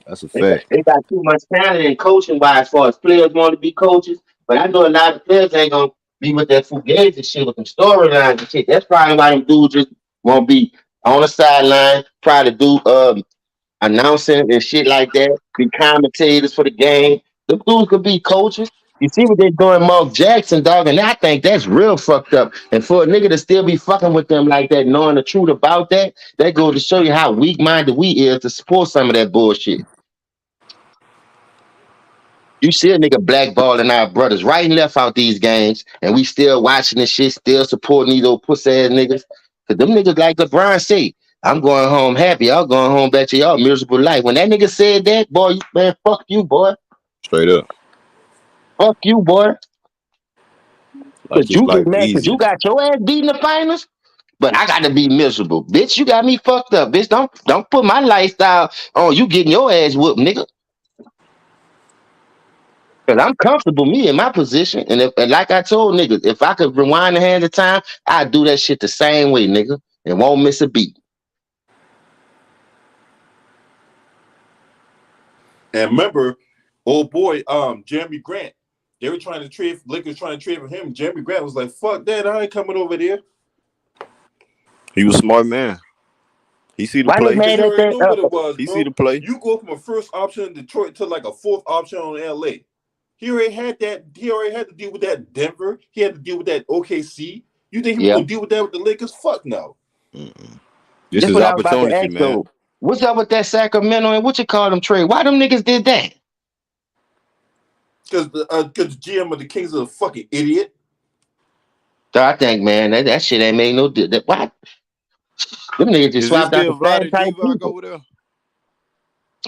that's a They got, fact. they got too much talent in coaching wise as far as players want to be coaches. But I know a lot of players ain't gonna be with that fugazi shit with them storylines and shit. That's probably why them dudes just won't be on the sideline, try to do announcing and shit like that, be commentators for the game. Them dudes could be coaches. You see what they're doing, Mark Jackson, dog, and I think that's real fucked up. And for a nigga to still be fucking with them like that, knowing the truth about that, that goes to show you how weak minded we is to support some of that bullshit. You see a nigga blackballing our brothers right and left out these games, and we still watching this shit, still supporting these old pussy ass niggas. Cause them niggas like LeBron say, I'm going home happy. Y'all going home back to y'all miserable life. When that nigga said that, boy, man, fuck you, boy. Straight up. Fuck you, boy. Cause Like his you get life mad cause you easy. got your ass beat in the finals. But I gotta be miserable. Bitch, you got me fucked up. Bitch, don't put my lifestyle on you getting your ass whooped, nigga. Cause I'm comfortable, me in my position. And like I told niggas, if I could rewind the hands of time, I'd do that shit the same way, nigga. And won't miss a beat. And remember, old boy, Jeremy Grant. They were trying to trade. Lakers trying to trade for him. Jeremy Grant was like, "Fuck that! I ain't coming over there." He was a smart man. He see the Why they play. Cause mad he at already that? knew what it was, He see bro. the play. You go from a first option in Detroit to like a fourth option on LA. He already had that. He already had to deal with that Denver. He had to deal with that OKC. You think he was Yeah. gonna deal with that with the Lakers? Fuck no. Mm-mm. This That's is what I was about to opportunity, ask man. though. What's up with that Sacramento and what you call them trade? Why them niggas did that? Because the GM of the Kings is a fucking idiot. So I think, man, that shit ain't made no difference. Why them niggas just Is it swapped out the still same Vlade type Divac people? over there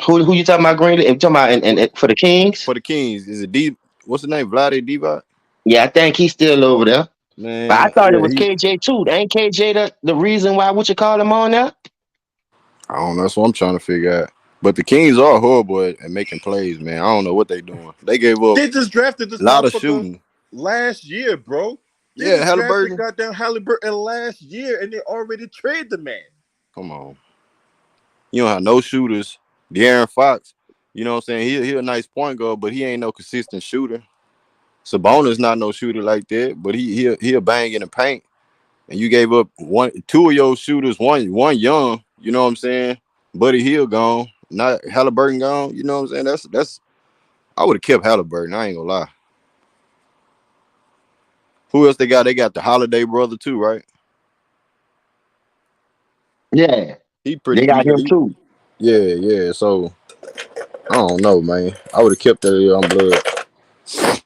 Who you talking about, Green? You talking about and for the Kings? for the Kings? Is it D? What's the name? Vlade Divac? Yeah, I think he's still over there. But I Man, thought it yeah, was KJ too. Ain't KJ the reason why what you call him on there? I don't know. That's what I'm trying to figure out. But the Kings are horrible at making plays, man. I don't know what they doing. They gave up They just drafted this a lot of motherfucker shooting. last year, bro. They Yeah, just drafted Halliburton. goddamn Halliburton last year, and they already traded the man. Come on. You don't have no shooters. De'Aaron Fox, you know what I'm saying? He a nice point guard, but he ain't no consistent shooter. Sabonis not no shooter like that, but he'll bang in the paint. And you gave up two of your shooters, one young, you know what I'm saying? Buddy Hill gone, not Halliburton gone. You know what I'm saying? That's I would have kept Halliburton. I ain't gonna lie. Who else they got? They got the Holiday brother too, right? Yeah, He pretty. they got him too. Yeah, yeah. So I don't know, man. I would have kept that young blood.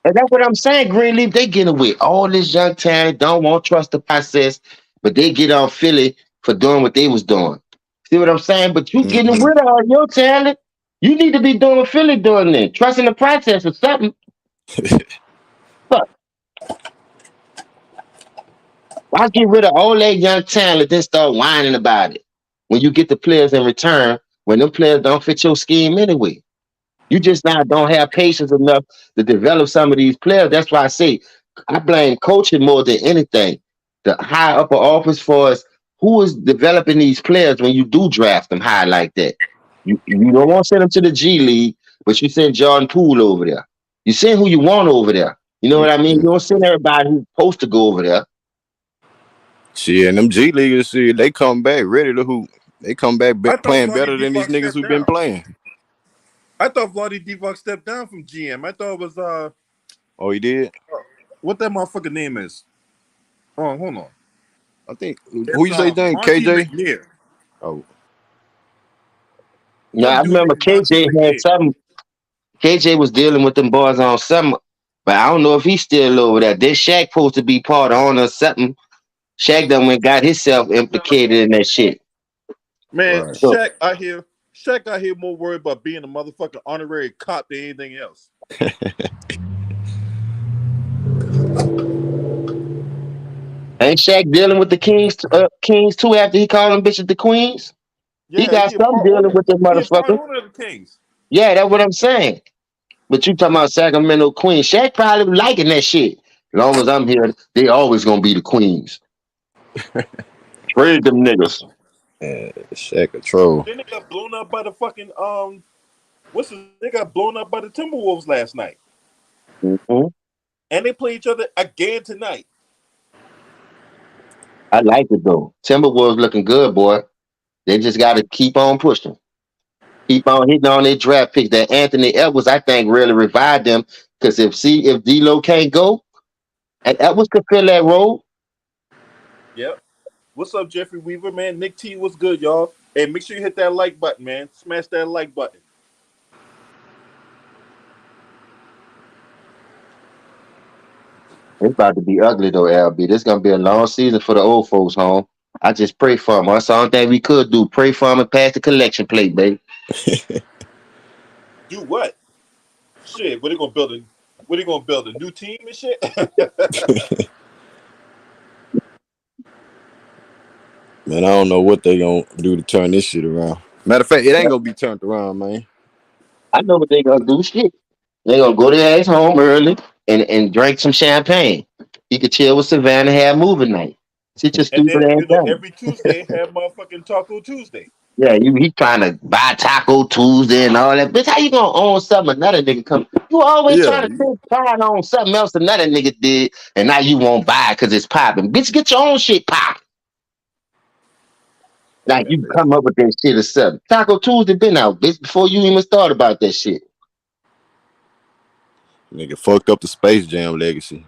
And that's what I'm saying. Greenleaf, they get away. All this young talent don't want trust the process, but they get on Philly for doing what they was doing. See what I'm saying? But you getting Hmm rid of all your talent. You need to be doing what Philly doing then. Trusting the process or something. Fuck. Why get rid of all that young talent then start whining about it? When you get the players in return, when them players don't fit your scheme anyway. You just now don't have patience enough to develop some of these players. That's why I say I blame coaching more than anything. The high upper office for us, who is developing these players when you do draft them high like that? You don't want to send them to the G League, but you send Jordan Poole over there. You send who you want over there. You know what I mean? You don't send everybody who's supposed to go over there. Shit, and them G leaguers, shit, they come back ready to hoop. They come back I thought playing Vlade better than these Divac niggas stepped who been down. playing. I thought Vlade Divac stepped down from GM. I thought it was Oh, he did. what that motherfucker name is. Oh, hold on. I think who It's you say thing? Monty KJ. McNair. Oh, Now Some I dude remember named Monty KJ had McNair. something. KJ was dealing with them boys on something, but I don't know if he's still over there. This Shaq supposed to be part on or something. Shaq done went got himself implicated in that shit. Man, right. So Shaq out here more worried about being a motherfucking honorary cop than anything else. ain't Shaq dealing with the Kings too after he called them bitches the Queens? He Yeah, got he a some part dealing owner. with them He a part motherfuckers. owner of the Kings. Yeah, that's what I'm saying. But you talking about Sacramento Queens. Shaq probably liking that shit. As long as I'm here, they always gonna be the Queens. Trade them niggas. Shaq a troll. Then they got blown up by the fucking they got blown up by the Timberwolves last night. Mhm. And they play each other again tonight. I like it though. Timberwolves looking good, boy. They just got to keep on pushing. Keep on hitting on their draft picks. That Anthony Edwards, I think, really revived them. Because if D'Lo can't go, and Edwards could fill that role, Yep. What's up, Jeffrey Weaver, man? Nick T, what's good, y'all? Hey, make sure you hit that like button, man. Smash that like button. it's about to be ugly though, LB. This gonna be a long season for the old folks home. I just pray for them. That's the only thing we could do. Pray for them and pass the collection plate, baby. Do what? Shit, what are they gonna build a new team and shit? Man, I don't know what they gonna do to turn this shit around. Matter of fact, it ain't gonna be turned around, man. I know what they gonna do. Shit, they gonna go their ass home early and drink some champagne. You could chill with Savannah, have movie night. Sit your And stupid then, ass down. every Tuesday have motherfucking Taco Tuesday. Yeah, he trying to buy Taco Tuesday and all that. Bitch, how you gonna own something another nigga come? You always Yeah, trying to think trying on something else another nigga did, and now you won't buy it because it's popping. Bitch, get your own shit popping. Like you come up with that shit or something. Taco Tuesday been out, bitch, before you even thought about that shit. nigga fucked up the Space Jam legacy.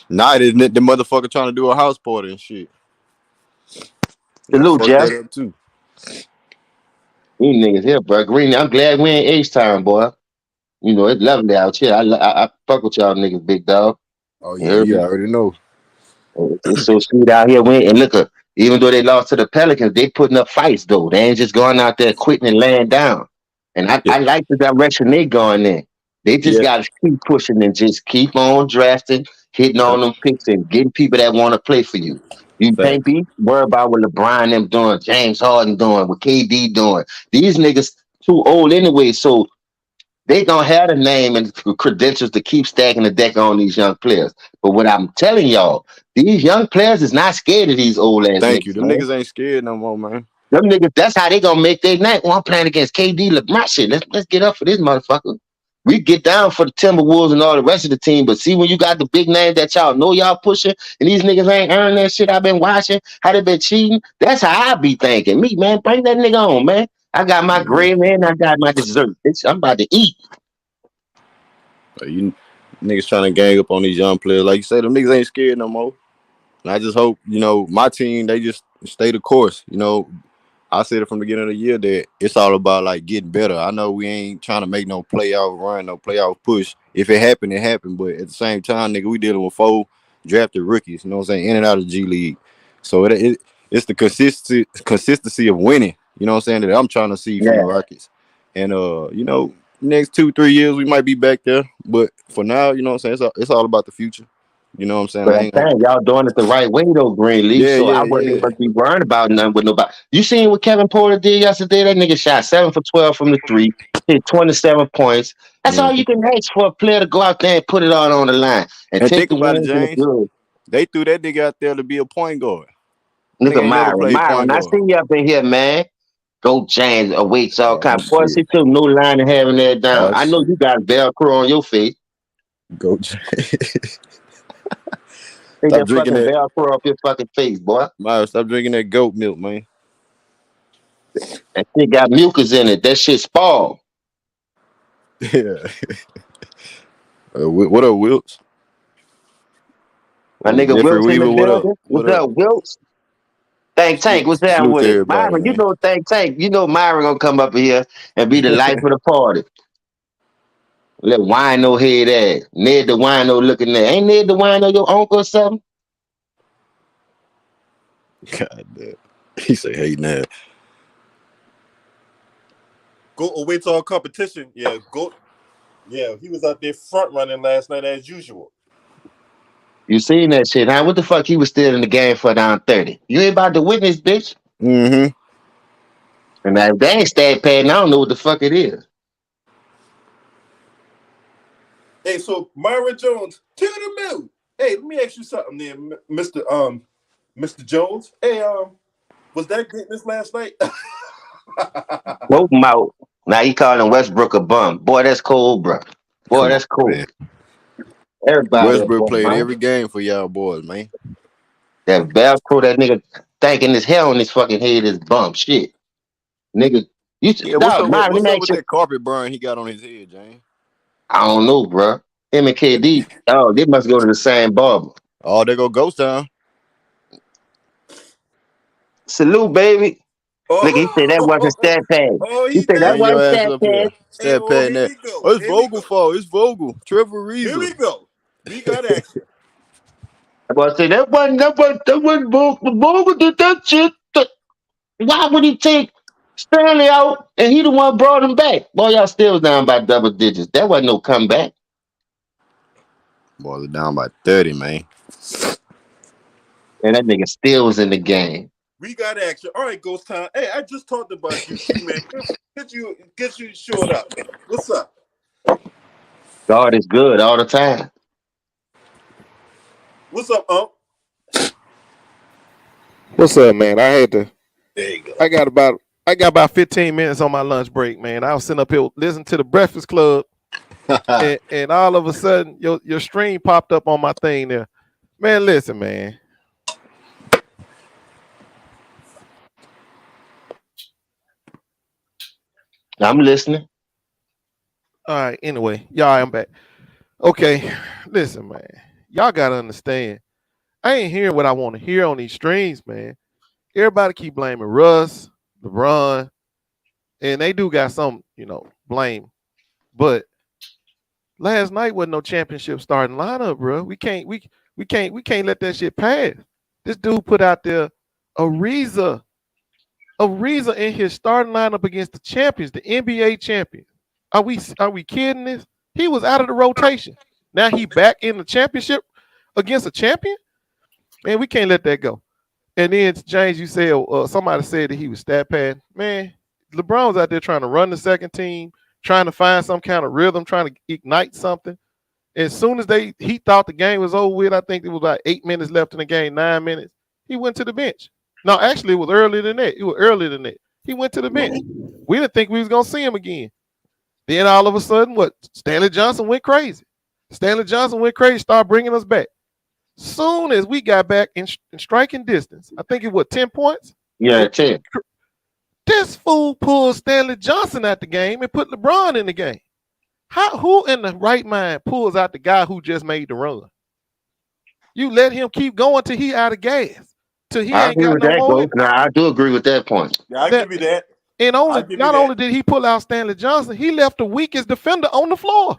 Nah, the motherfucker trying to do a house party and shit. Nigga Salute, fucked Jeff. that up too. These niggas here, bro. Green, I'm glad we ain't H time, boy. You know, it's lovely out here. I fuck with y'all niggas, big dog. Oh You yeah, heard you me? already know. It's so sweet out here. And look, even though they lost to the Pelicans, they putting up fights though. They ain't just going out there quitting and laying down. And Yeah, I like the direction they going in. They just yeah, got to keep pushing and just keep on drafting, hitting yeah. on them picks and getting people that want to play for you. You can't Facts. be worried about what LeBron them doing, James Harden doing, what KD doing. These niggas too old anyway, so they gonna have the name and credentials to keep stacking the deck on these young players. But what I'm telling y'all, these young players is not scared of these old ass Thank you. niggas, Them man. niggas ain't scared no more, man. Them niggas, that's how they gonna make their night. Oh, I'm playing against KD, LeBron shit. Let's get up for this motherfucker. We get down for the Timberwolves and all the rest of the team, but see when you got the big names that y'all know y'all pushing, and these niggas ain't earning that shit. I've been watching how they been cheating. That's how I be thinking. Me, man, bring that nigga on, man. I got my gravy and I got my dessert. Bitch, I'm about to eat. You niggas trying to gang up on these young players. Like you say, them niggas ain't scared no more. And I just hope, my team, they just stay the course. I said it from the beginning of the year that it's all about like getting better. I know we ain't trying to make no playoff run, no playoff push. If it happened, it happened. But at the same time, nigga, we dealing with 4 drafted rookies, you know what I'm saying, in and out of the G League. So it's the consistency of winning, you know what I'm saying, that I'm trying to see from the Yeah. Rockets. And next 2-3 years we might be back there. But for now, you know what I'm saying, it's all about the future. You know what I'm saying? But I I'm ain't gonna. saying y'all doing it the right way though, Greenleaf. Yeah, So I yeah, wasn't yeah. even be worrying about nothing with nobody. You seen what Kevin Porter did yesterday? That nigga shot 7 for 12 from the three, hit 27 points. That's all Mhm. you can ask for a player to go out there and put it all on the line and And take think the about it, wins and the James. good. They threw that nigga out there to be a point guard. Look Nigga at ain't never Myron. played point Myron, I guard. see you up in here, man. Go James, awaits all Oh kind. Boy, shit. she took no line and having that down. Oh I know shit. you got Velcro on your face. Go. Take Stop that drinking fucking that. Velcro off your fucking face, boy. Myra, stop drinking that goat milk, man. That shit got mucus in it. That shit spoiled. Yeah. What up, Wilts? My nigga Jeffrey Wilts in the Weaver, what up? building. What What's up? up, Wilts? Think Tank, what's that Salute with to it? everybody, Myron, you man. know Think Tank. You know Myron gonna come up here and be the life of the party. Let wino head ass. Ned the wino looking there. Ain't Ned the wino your uncle or something? God damn. He say, hey, now. Go away to our competition. Yeah, go. Yeah, he was out there front running last night as usual. You seen that shit, huh? What the fuck he was still in the game for down 30? You ain't about to witness, bitch. Mm-hmm. And if they ain't stat padding, I don't know what the fuck it is. Hey, so Myron Jones to the moon. Hey, let me ask you something, there, Mr. Jones. Hey, was that greatness last night? Smoke him out. Now he calling Westbrook a bum. Boy, that's cool, bro. Boy, Come on, that's cool. man. Everybody a Westbrook bum, played man. every game for y'all boys, man. That Velcro, that nigga thinking his hell on his fucking head is bum. Shit. Nigga, Yeah, dog, Myron, let what's me up ask with you. that carpet burn he got on his head, James? I don't know, bro. Him and KD, oh, they must go to the same barber. Oh, there go Ghost Town. Salute, baby. Look, he said that wasn't oh, stat pad. oh, He he said that Bring did. your wasn't ass stat up pad. here. Hey, Step oh, patting here that. we go. Oh, it's Here we Vogel go. fault. It's Vogel. Trevor Here Reza. we go. We got action. I was say that wasn't Vogel did that shit. Why would he take Stanley out and he the one brought him back? Boy, y'all still down by double digits. That wasn't no comeback. Boys are down by 30, man. And that nigga still was in the game. We got action. All right, Ghost Town. Hey, I just talked about you too, man. Get you short up, man. What's up? God is good all the time. What's up, Ump? What's up, man? I had to. There you go. I got about. I got about 15 minutes on my lunch break, man. I was sitting up here listening to the Breakfast Club, and all of a sudden, your stream popped up on my thing there. Man, listen, man. I'm listening. All right. Anyway, y'all, I'm back. Okay, listen, man. Y'all gotta understand. I ain't hearing what I want to hear on these streams, man. Everybody keep blaming Russ, LeBron, and they do got some, blame. But last night wasn't no championship starting lineup, bro. We can't let that shit pass. This dude put out there Ariza, Ariza in his starting lineup against the champions, the NBA champions. Are we kidding this? He was out of the rotation. Now he back in the championship against a champion. Man, we can't let that go. And then James, you said somebody said that he was stat pad. Man, LeBron was out there trying to run the second team, trying to find some kind of rhythm, trying to ignite something. As soon as he thought the game was over with, I think it was about 8 minutes left in the game, 9 minutes. He went to the bench. No, actually, it was earlier than that. It was earlier than that. He went to the bench. We didn't think we was gonna see him again. Then all of a sudden, what? Stanley Johnson went crazy. Stanley Johnson went crazy, started bringing us back. Soon as we got back in striking distance, I think it was 10 points. Yeah, 10. This fool pulled Stanley Johnson out the game and put LeBron in the game. Who in the right mind pulls out the guy who just made the run? You let him keep going till he out of gas, till he I ain't agree got with no that, more. Ghost. Now, I do agree with that point. Yeah, I give you that. And not only did he pull out Stanley Johnson, he left the weakest defender on the floor,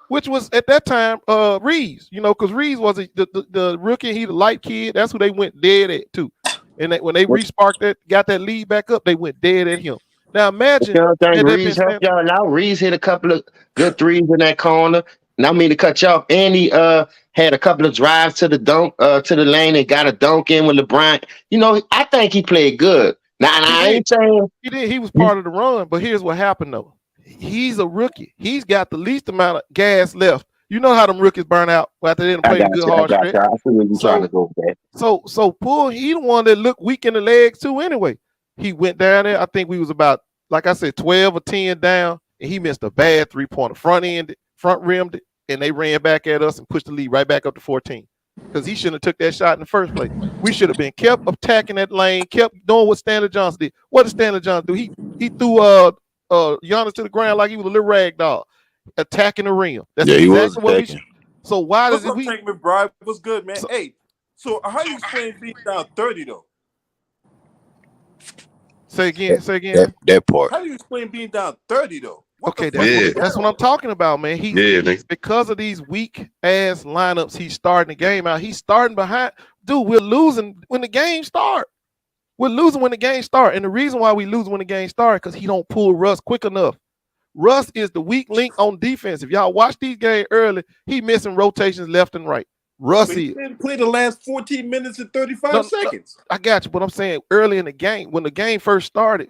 which was at that time Reeves. You know, because Reeves was the rookie. He the light kid. That's who they went dead at too. And when they resparked that, got that lead back up, they went dead at him. Now imagine You don't think had that Reeves been helped y'all now? Reeves hit a couple of good threes in that corner. And I mean to cut you off. And he had a couple of drives to the dunk, to the lane and got a dunk in with LeBron. You know, I think he played good. Now, I ain't saying he did. He was part of the run, but here's what happened though. He's a rookie. He's got the least amount of gas left. You know how them rookies burn out after they didn't play a good hard stretch. I see where you're trying to go with that. So Poole, he the one that looked weak in the legs too anyway. He went down there. I think we was about, like I said, 12 or 10 down, and he missed a bad 3-pointer. Front rimmed it, and they ran back at us and pushed the lead right back up to 14. Because he shouldn't have took that shot in the first place. We should have been kept attacking that lane, kept doing what Stanley Johnson did. What did Stanley Johnson do? He threw Giannis to the ground like he was a little rag doll, attacking the rim. That's Yeah, he was exactly what we should. attacking. So why What's does up, we? Tank McBride? What's good, man? Hey, so how you explain being down 30 though? Say again. That part. How do you explain being down 30 though? Okay, that's what I'm talking about, man. He's because of these weak ass lineups. He's starting the game out. He's starting behind. Dude, we're losing when the game start. We're losing when the game start, and the reason why we lose when the game start because he don't pull Russ quick enough. Russ is the weak link on defense. If y'all watch these games early, he missing rotations left and right. Russ is. He didn't play the last 14 minutes and 35 seconds. I got you, but I'm saying early in the game, when the game first started,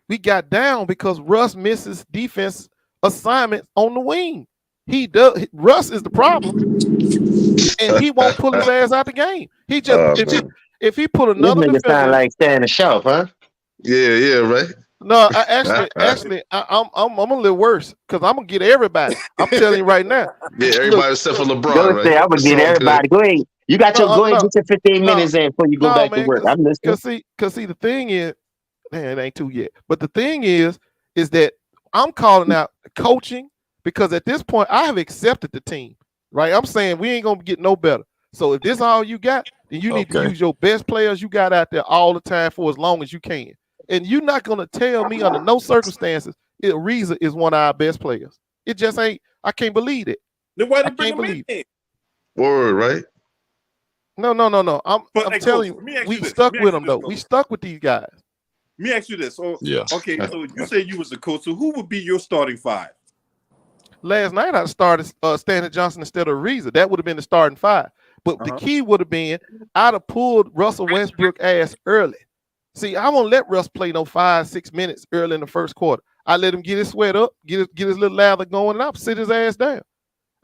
we got down because Russ misses defense assignments on the wing. He does. Russ is the problem, and he won't pull his ass out the game. He just if he put another defender, sound like standing shelf, huh? Yeah, right. No, actually, I'm a little worse because I'm gonna get everybody. I'm telling you right now. Yeah, everybody except for LeBron. Don't right? say I'm gonna get everybody. Go ahead. You got your go ahead, get your 15 minutes in before you go back to work. I'm listening. Cause see, the thing is, man, it ain't too yet. But the thing is that I'm calling out coaching because at this point I have accepted the team. Right? I'm saying we ain't gonna get no better. So if this all you got, then you need to use your best players you got out there all the time for as long as you can. And you're not gonna tell me under no circumstances Ariza is one of our best players. It just ain't. I can't believe it. Then why they bring him in? Word, right? No. I'm telling you, we stuck with them though. We stuck with these guys. Let me ask you this. So, yeah. Okay, so you say you was the coach. So who would be your starting five? Last night I started Stanley Johnson instead of Ariza. That would have been the starting five. But the key would have been I'd have pulled Russell Westbrook ass early. See, I won't let Russ play no 5-6 minutes early in the first quarter. I let him get his sweat up, get his little lather going, and I'll sit his ass down.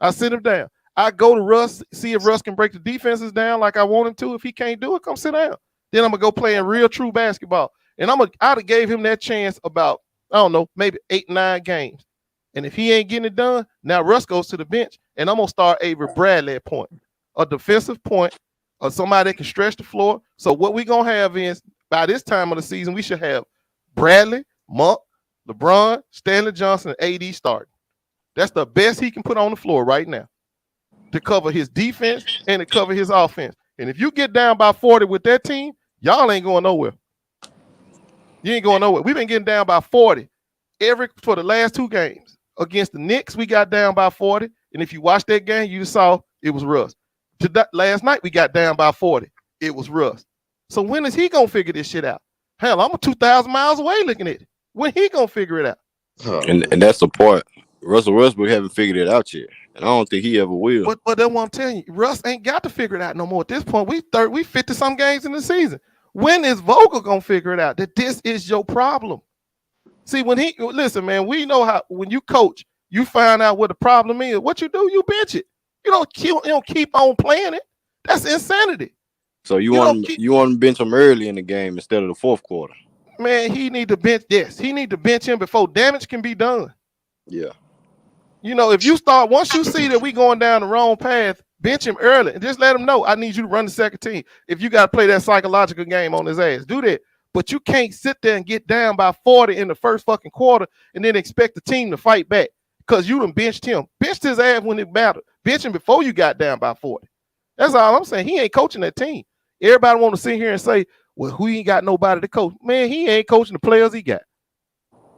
I sit him down. I go to Russ, see if Russ can break the defenses down like I want him to. If he can't do it, come sit down. Then I'm gonna go play in real true basketball. And I'd have gave him that chance about, I don't know, maybe 8-9 games. And if he ain't getting it done, now Russ goes to the bench, and I'm gonna start Avery Bradley at point, a defensive point, or somebody that can stretch the floor. So what we gonna have is by this time of the season, we should have Bradley, Monk, LeBron, Stanley Johnson, and AD starting. That's the best he can put on the floor right now to cover his defense and to cover his offense. And if you get down by 40 with that team, y'all ain't going nowhere. You ain't going nowhere. We've been getting down by 40 for the last 2 games. Against the Knicks, we got down by 40. And if you watch that game, you saw it was Russ. Last night, we got down by 40. It was Russ. So when is he going to figure this shit out? Hell, I'm 2,000 miles away looking at it. When he going to figure it out? And that's the part. Russell Westbrook haven't figured it out yet. And I don't think he ever will. But that's what I'm telling you. Russ ain't got to figure it out no more. At this point, we 50-some games in the season. When is Vogel going to figure it out that this is your problem? See, listen, man, we know how when you coach, you find out what the problem is. What you do, you bench it. You don't keep on playing it. That's insanity. So you want to bench him early in the game instead of the fourth quarter? Man, he need to bench. Yes, he need to bench him before damage can be done. Yeah. You know, once you see that we going down the wrong path, bench him early and just let him know I need you to run the second team. If you got to play that psychological game on his ass, do that. But you can't sit there and get down by 40 in the first fucking quarter and then expect the team to fight back because you done benched him. Benched his ass when it mattered. Bench him before you got down by 40. That's all I'm saying. He ain't coaching that team. Everybody want to sit here and say, well, who ain't got nobody to coach? Man, he ain't coaching the players he got.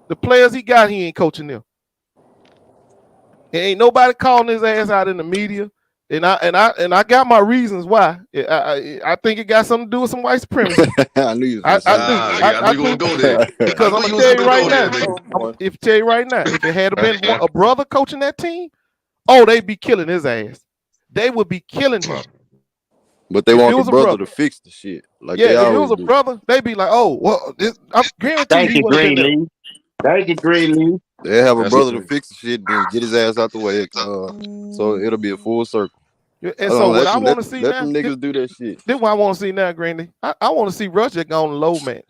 The players he got, he ain't coaching them. Ain't nobody calling his ass out in the media. And I got my reasons why. I think it got something to do with some white supremacy. I knew you. I knew you were gonna go there. Because I'm gonna tell you right now. If it had been a brother coaching that team, oh, they'd be killing his ass. They would be killing him. But they want the brother to fix the shit. Like yeah, if it was a brother, they'd be like, oh, well, I'm guaranteed. Thank you, Greenlee. Thank you, Greenlee. They have a brother to fix the shit, then get his ass out the way. So it'll be a full circle. And so what I want to see now, let them niggas do that shit. This is what I want to see now, Grandy. I want to see Russ just go on low man.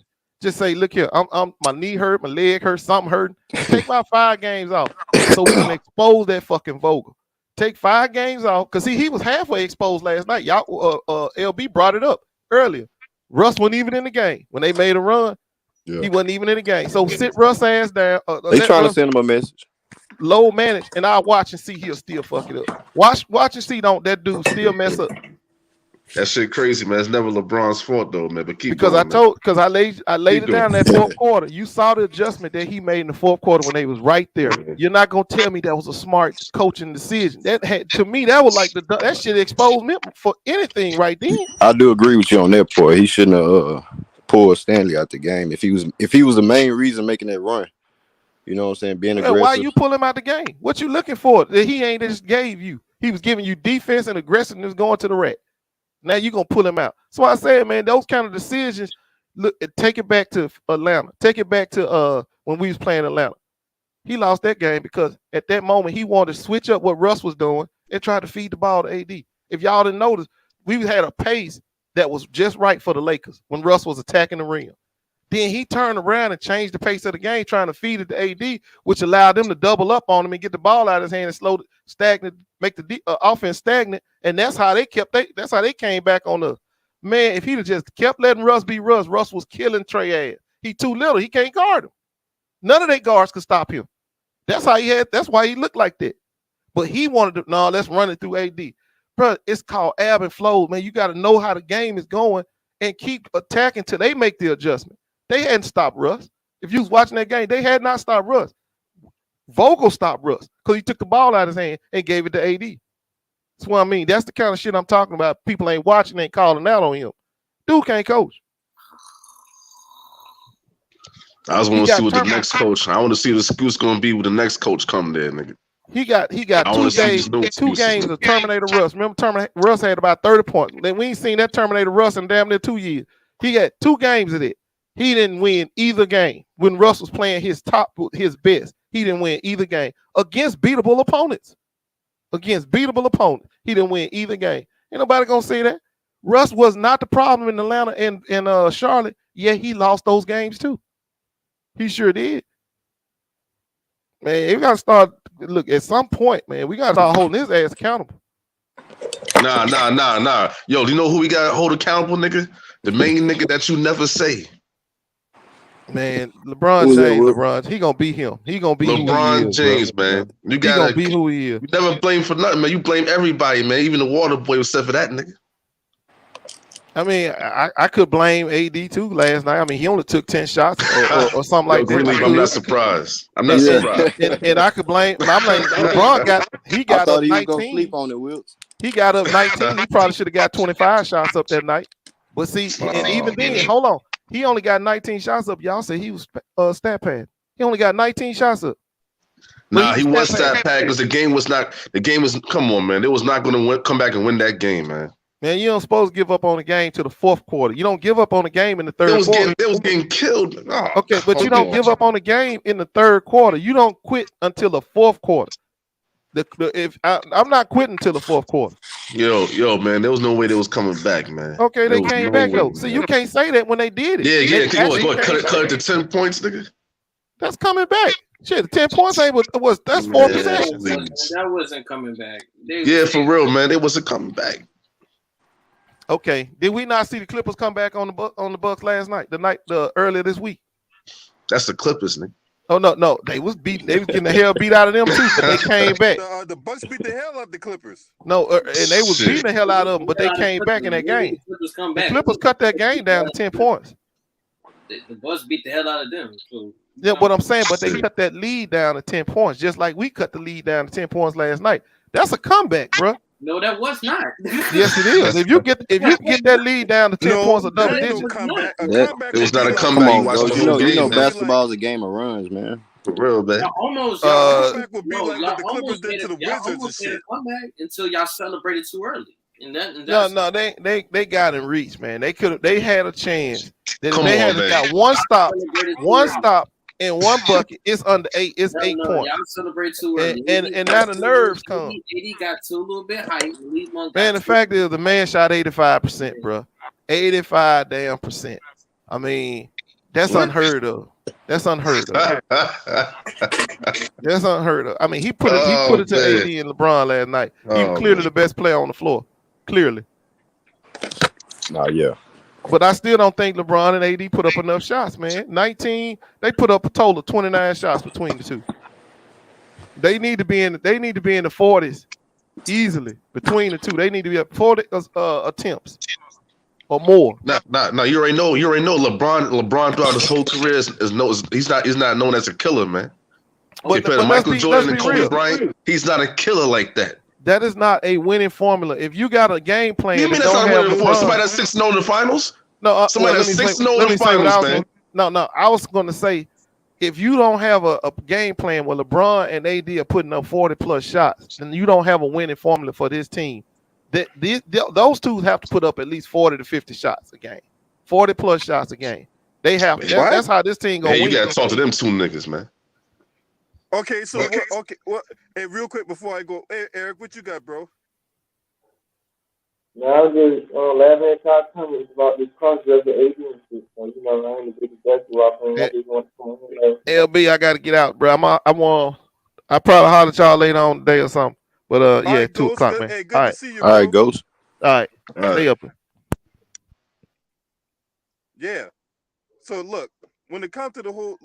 Just say, look here, I'm my knee hurt, my leg hurt, something hurting. Take my 5 games off so we can expose that fucking Vogel. Take 5 games off because he was halfway exposed last night. Y'all, LB brought it up earlier. Russ wasn't even in the game when they made a run. Yeah. He wasn't even in the game. So sit Russ ass down. They trying to send him a message. Low manage, and I'll watch and see he'll still fuck it up. Watch and see that dude still mess up. That shit crazy, man. It's never LeBron's fault though, man. But keep because going, I laid it down that fourth quarter. You saw the adjustment that he made in the fourth quarter when they was right there. You're not gonna tell me that was a smart coaching decision. To me, that was like that shit exposed me for anything right then. I do agree with you on that part. He shouldn't have pulled Stanley out the game if he was the main reason making that run. You know what I'm saying? Being aggressive. Why you pull him out the game? What you looking for that he ain't just gave you? He was giving you defense and aggressiveness going to the rack. Now you gonna pull him out. So I said, man, those kind of decisions. Look, take it back to Atlanta. Take it back to when we was playing Atlanta. He lost that game because at that moment he wanted to switch up what Russ was doing and try to feed the ball to AD. If y'all didn't notice, we had a pace that was just right for the Lakers when Russ was attacking the rim. Then he turned around and changed the pace of the game, trying to feed it to AD, which allowed them to double up on him and get the ball out of his hand and slow stagnant, make the offense stagnant. And that's how they came back on us. Man, if he'd have just kept letting Russ be Russ, Russ was killing Trey ass. He too little. He can't guard him. None of their guards could stop him. That's why he looked like that. But he wanted to, no, let's run it through AD. Bro, it's called ebb and flow, man. You got to know how the game is going and keep attacking till they make the adjustment. They hadn't stopped Russ. If you was watching that game, they had not stopped Russ. Vogel stopped Russ because he took the ball out of his hand and gave it to AD. That's what I mean. That's the kind of shit I'm talking about. People ain't watching, ain't calling out on him. Dude can't coach. I just want to see what the next coach. I want to see the excuse going to be when the next coach come there, nigga. He got 2 games of Terminator Russ. Remember, Russ had about 30 points. We ain't seen that Terminator Russ in damn near 2 years. He got 2 games of it. He didn't win either game. When Russ was playing his best, he didn't win either game against beatable opponents. He didn't win either game. Ain't nobody gonna say that. Russ was not the problem in Atlanta and Charlotte. Yeah, he lost those games too. He sure did. Man, we gotta start. Look, at some point, man, we gotta start holding his ass accountable. Nah. Yo, do you know who we gotta hold accountable, nigga? The main nigga that you never say. Man, LeBron James, he gonna be him. He gonna be LeBron James, bro. Man. You gotta be who he is. You never blame for nothing, man. You blame everybody, man. Even the water boy was set for that nigga. I mean, I could blame AD too last night. I mean, he only took 10 shots or something like that. I'm not surprised. And I could blame. I'm like, LeBron got up 19. Was gonna sleep on it, Wilkes. He got up 19. He probably should have got 25 shots up that night. But see, and even then, hold on. He only got 19 shots up. Y'all said he was stat pad. He only got 19 shots up. Nah, he was stat pad because the game was. Come on, man. It was not going to come back and win that game, man. Man, you don't supposed to give up on the game to the fourth quarter. You don't give up on the game in the third quarter. It was getting killed. Oh, okay, but you don't give up on the game in the third quarter. You don't quit until the fourth quarter. I'm not quitting till the fourth quarter. Yo, man, there was no way they was coming back, man. Okay, they came back though. See, you can't say that when they did it. Yeah. Cut it to 10 points, nigga. That's coming back. Shit, 10 points ain't that's 4 possessions. That wasn't coming back. For real, man. It wasn't coming back. Okay, did we not see the Clippers come back on the Bucks last night? The earlier this week. That's the Clippers, nigga. Oh no, they was beating. They was getting the hell beat out of them too, but they came back. The Bucks beat the hell out the Clippers. No, and they was beating Shit. the hell out of them, but they came back in that game. The Clippers cut that game down to 10 points. The Bucks beat the hell out of them. So, Yeah, what I'm saying, but they cut that lead down to 10 points, just like we cut the lead down to 10 points last night. That's a comeback, bro. No, that was not. Yes, it is. If you get that lead down to 10 points or double digits, It was not a Come comeback. You on, watched bro. the You whole know, game, man. basketball is a game of runs, man. For real, man. Almost. Comeback would be like what the Clippers did to the Wizards and shit. Comeback until y'all celebrated too early. No, they got in reach, man. They had a chance. That Come they on, had man. got one stop and one bucket. It's under 8. It's 8 points. Y'all celebrate too early. And now the nerves come. AD got too a little bit hype. Man, the fact is the man shot 85%, bro. 85 damn percent. I mean, that's unheard of. That's unheard of. That's unheard of. I mean, he put it to AD and LeBron last night. He was clearly the best player on the floor. Clearly. Nah, yeah. But I still don't think LeBron and AD put up enough shots, man. 19, they put up a total of 29 shots between the two. They need to be in the 40s easily between the two. They need to be at 40 attempts or more. No, you already know LeBron throughout his whole career he's not known as a killer, man. Compared to Michael Jordan and Kobe Bryant, he's not a killer like that. That is not a winning formula. If you got a game plan, you mean that's not a winning formula? Somebody that's 6-0 in the finals? No, somebody that's 6-0 in the finals, man. No, I was going to say, if you don't have a game plan where LeBron and AD are putting up 40 plus shots, then you don't have a winning formula for this team. Those two have to put up at least 40 to 50 shots a game, 40 plus shots a game. They have. That's how this team gonna win. You got to talk to them two niggas, man. Okay, so what? Hey, real quick before I go, hey Eric, what you got, bro? Now I was just laughing at y'all comments about this concept of agency. So, I ain't the biggest basketball fan. I just want to come on here. LB, I got to get out, bro. I probably holler at y'all later on today or something. But yeah, 2 o'clock, man. Hey, good to see you, bro. All right, Ghost. All right. Stay up. Yeah. So look, when it comes to the whole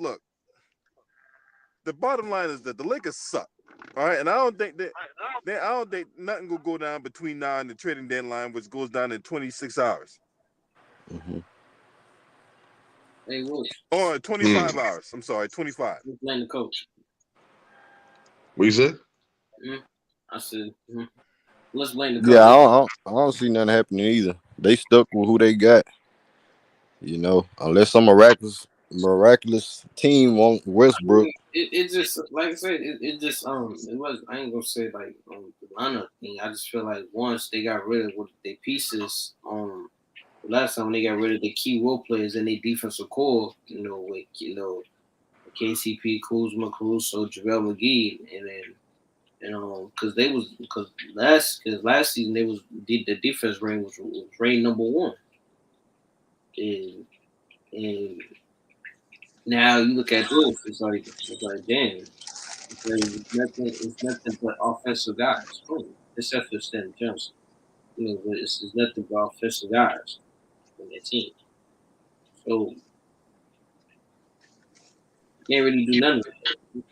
the bottom line is that the Lakers suck. All right, and I don't think nothing will go down between now and the trading deadline, which goes down in 26 hours. Mm-hmm. Hey, Willis. Or 25 hours. I'm sorry, 25. Let's blame the coach. What you said? I said, let's blame the coach. Yeah, I don't see nothing happening either. They stuck with who they got. Unless some miraculous team want Westbrook. It just, like I said, it just it was, I ain't gonna say like the lineup thing. I just feel like once they got rid of their pieces last time when they got rid of the key role players in their defensive core, with KCP, Kuzma, Caruso, JaVale McGee, and then because last season the defense rating was ranked number 1. And now you look at this, it's like damn, it's nothing but offensive guys. Except for Stanley Johnson. But it's nothing but offensive guys on that team. So you can't really do nothing with that.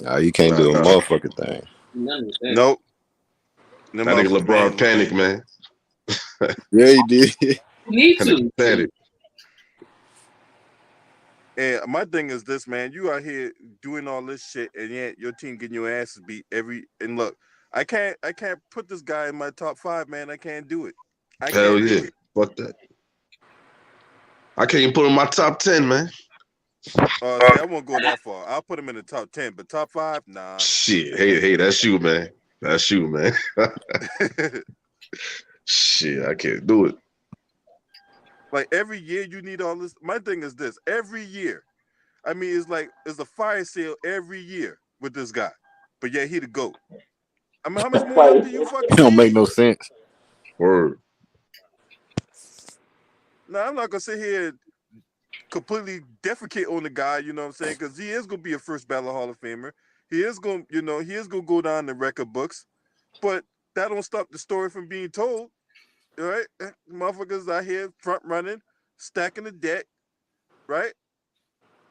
Nah, you can't do a motherfucking thing. None with that. Nope. I think LeBron panicked, man. Yeah, he did. You need to. Panic. And my thing is this, man. You out here doing all this shit, and yet your team getting your asses beat and look, I can't put this guy in my top 5, man. I can't do it. Hell yeah. Fuck that. I can't even put him in my top 10, man. I won't go that far. I'll put him in the top 10, but top 5, nah. Shit. Hey, that's you, man. That's you, man. Shit, I can't do it. Like every year you need all this. My thing is this: every year, I mean, it's a fire sale every year with this guy, but yeah, he the GOAT. I mean, how much more do you fucking? It don't make no sense. Word. No, I'm not gonna sit here and completely defecate on the guy. You know what I'm saying? Because he is gonna be a first ballot Hall of Famer. He is gonna go down the record books. But that don't stop the story from being told. Right? Motherfuckers out here front running, stacking the deck, right?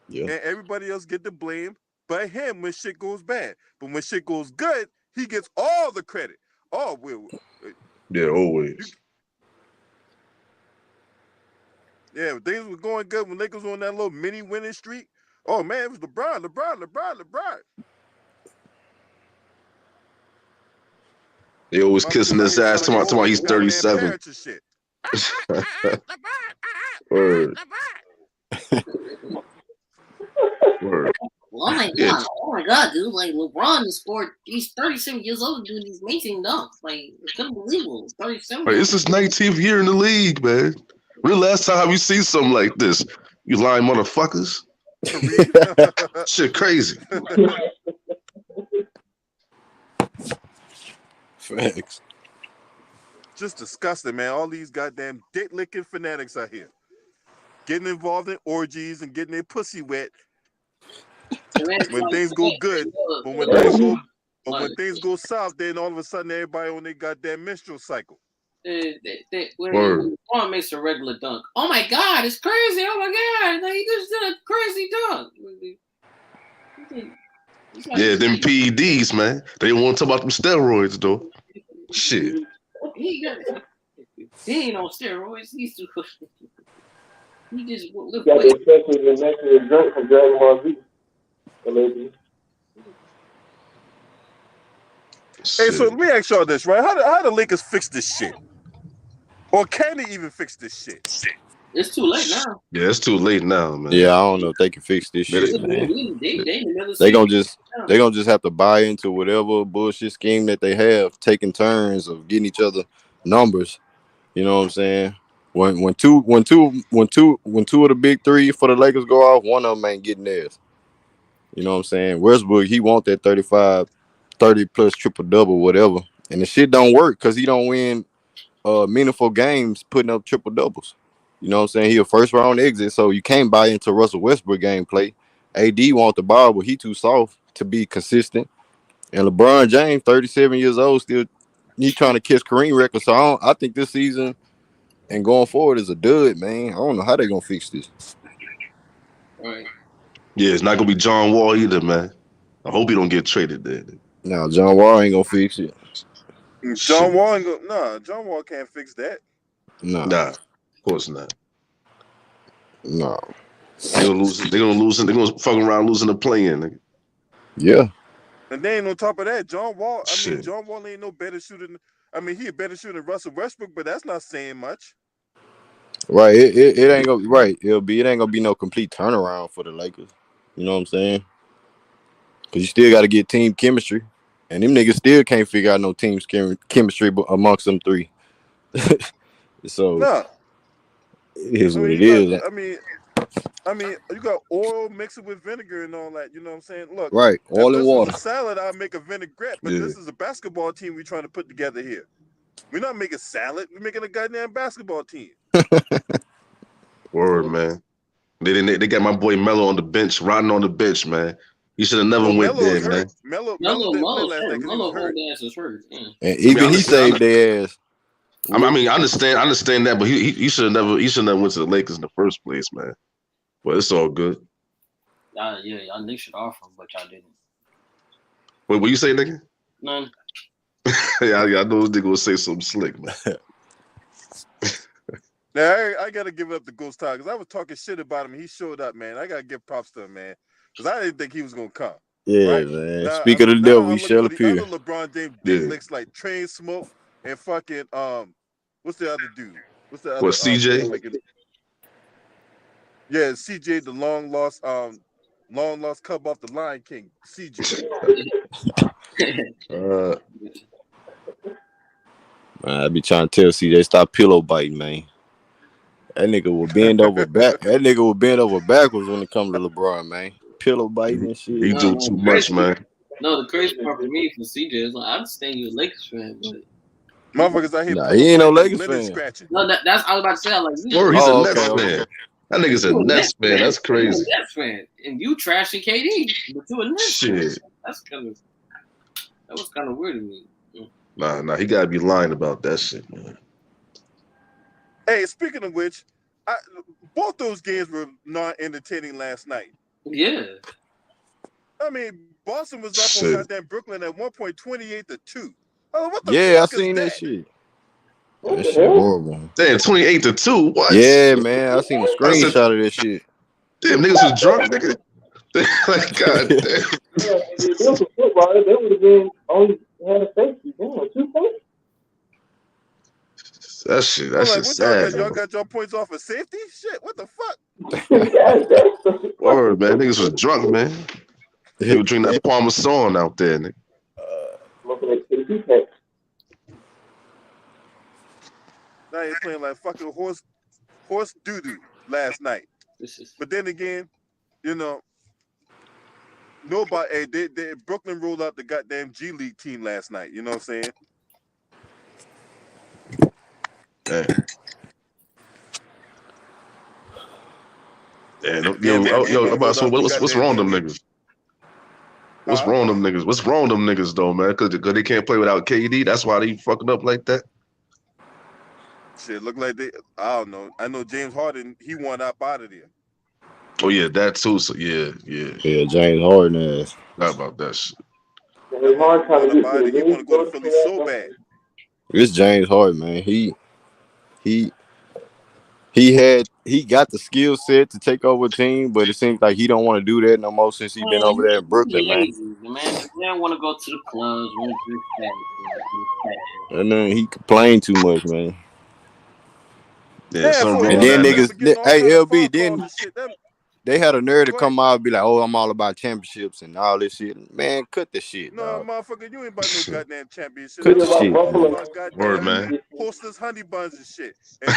Yeah. And everybody else get the blame but him when shit goes bad. But when shit goes good, he gets all the credit. Oh, yeah, always. Yeah, things were going good when Lakers were on that little mini winning streak. Oh man, it was LeBron. They always kissing his ass talking about he's 37. Shit. Word. Word. Well, oh my god, dude! Like LeBron has scored. He's 37 years old, doing these amazing dunks. Like it's unbelievable. 37. Like, it's his 19th year in the league, man. When the last time have you seen something like this? You lying motherfuckers. Shit crazy. Facts. Just disgusting, man. All these goddamn dick licking fanatics out here getting involved in orgies and getting their pussy wet when things go good. But when things go south, then all of a sudden everybody on their goddamn menstrual cycle. When LeBron makes a regular dunk, oh my god, it's crazy! Oh my god, like, he just did a crazy dunk. Yeah, them PEDs, man. They want to talk about them steroids, though. Shit. He ain't on steroids. He just got the expensive and next to the drink from Dragon Ball Z. Hey, so let me ask y'all this, right? How the Lakers fix this shit? Or can they even fix this shit? It's too late now. Yeah, it's too late now, man. Yeah, I don't know if they can fix this shit, man. They gonna just have to buy into whatever bullshit scheme that they have, taking turns of getting each other numbers. You know what I'm saying? When two of the big three for the Lakers go off, one of them ain't getting theirs. You know what I'm saying? Westbrook, he want that 35, 30 plus triple double, whatever, and the shit don't work because he don't win meaningful games putting up triple doubles. You know what I'm saying? He a first round exit, so you can't buy into Russell Westbrook gameplay. AD want the ball, but he too soft to be consistent. And LeBron James, 37 years old, still he trying to catch Kareem record. So I think this season and going forward is a dud, man. I don't know how they gonna fix this. Right. Yeah, it's not gonna be John Wall either, man. I hope he don't get traded there. No, John Wall ain't gonna fix it. John Wall can't fix that. Nah, of course not. No. They're gonna lose. They're gonna fuck around losing the play-in, nigga. Yeah. And then on top of that, John Wall ain't no better shooter. He a better shooter than Russell Westbrook, but that's not saying much. Right. It ain't gonna right. It ain't gonna be no complete turnaround for the Lakers. You know what I'm saying? Because you still got to get team chemistry, and them niggas still can't figure out no team chemistry amongst them three. So it is what it is. You got oil mixed with vinegar and all that. You know what I'm saying? Look, right, oil and water. This is a salad, I'll make a vinaigrette, but this is a basketball team we're trying to put together here. We're not making salad. We're making a goddamn basketball team. Word, man. They got my boy Melo on the bench, rotting on the bench, man. He should have never went there, man. Melo didn't play last night because he was hurt. And even he saved their ass. I understand that, but he should have never went to the Lakers in the first place, man. But it's all good. Y'all niggas should offer him, but y'all didn't. Wait, what you say, nigga? None. Yeah, I know this nigga will say something slick, man. Now, I got to give up the Ghost Town because I was talking shit about him. He showed up, man. I got to give props to him, man, because I didn't think he was going to come. Yeah, right? Man. Now, Speak of the devil, we shall appear. The other LeBron James dick licks like Train Smoke and fucking, what's the other dude? What's the other? What, CJ? Yeah, CJ, the long lost cub off the Lion King, CJ. I be trying to tell CJ stop pillow biting, man. That nigga will bend over back. That nigga will bend over backwards when it comes to LeBron, man. Pillow biting and shit. He do too much, man. No, the crazy part for me for CJ is like I understand you a Lakers fan, but motherfuckers out here. Nah, he ain't no Lakers fan. Scratching. No, that's I was about to say. Like, he's a Nets fan. That nigga's a Nets fan. That's crazy. Nets fan, and you trashing KD, but you a Nets fan. Shit. That was kind of weird to me. Nah, he gotta be lying about that shit, man. Hey, speaking of which, both those games were not entertaining last night. Yeah. I mean, Boston was up on goddamn Brooklyn at 1.28-2. Oh, what the Yeah, I fuck is seen that that? shit. That shit horrible. Damn, 28-2. What? Yeah, man, I seen a I said, screenshot of that shit. damn, niggas was drunk, nigga. Like, god damn. Yeah, if it was football, they would have been only had a safety. Damn, 2 points. That shit I'm like, what y'all sad. got? Y'all got your points off of safety? Shit, what the fuck? Word, man. Niggas was drunk, man. They were drinking that Parmesan out there, nigga. Now you're playing like fucking horse doo-doo last night. But then again, you know, nobody. They Brooklyn rolled out the goddamn G League team last night. You know what I'm saying? Damn. Yo, about so what's wrong with them niggas? What's wrong with them niggas? What's wrong with them niggas though, man? Because they can't play without KD. That's why they fucking up like that. Shit, look like they. I don't know. I know James Harden. He won up out of there. Oh yeah, that too. So yeah. Yeah, James Harden ass. Not about that shit. He want to go to Philly so bad. It's James Harden, man. He got the skill set to take over a team, but it seems like he don't want to do that no more since he been over there in Brooklyn, man. They don't want to go to the clubs. And then he complained too much, man. Yeah, something wrong and with then that niggas, hey LB, then shit, they had a nerve to come out and be like, "Oh, I'm all about championships and all this shit." Man, cut the shit. No, dog. motherfucker, you ain't about no goddamn championship. Cut the shit. Word, man. Hostess honey buns and shit, and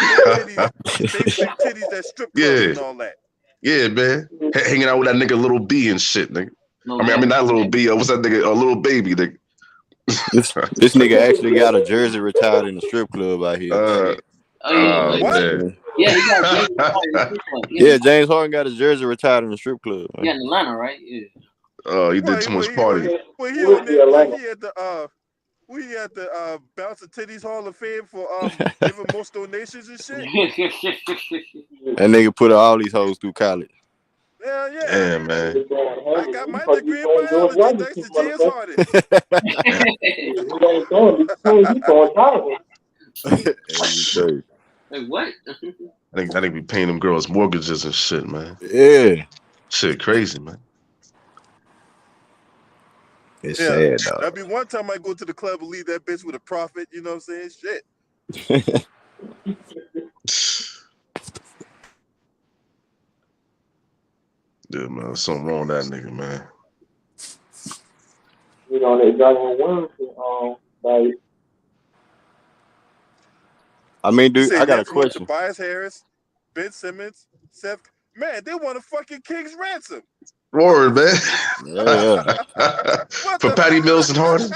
fake titties that strip clubs and all that. Yeah, man. Hanging out with that nigga Little B and shit, nigga. I mean, not Little B. What's that nigga? A Little Baby, nigga. This nigga actually got a jersey retired in the strip club out here. Man. Yeah, he got yeah, James Harden got his jersey retired in the strip club. Man. Yeah, in Atlanta, right? Yeah. Oh, he did too much party. We at the Bounce of Titties Hall of Fame for giving most donations and shit. That nigga put all these hoes through college. Yeah. Damn, man. I got my degree in biology thanks to James Harden. Like what? I think we paying them girls mortgages and shit, man. Yeah. Shit crazy, man. It's sad, dog. That'd be one time I go to the club and leave that bitch with a profit, you know what I'm saying? Shit. Yeah, man. Something wrong with that nigga, man. You know, they got him like. I mean, dude, I got a question. Tobias Harris, Ben Simmons, Seth. Man, they want a fucking king's ransom. Word, man. Yeah. For Patty Mills and Harden?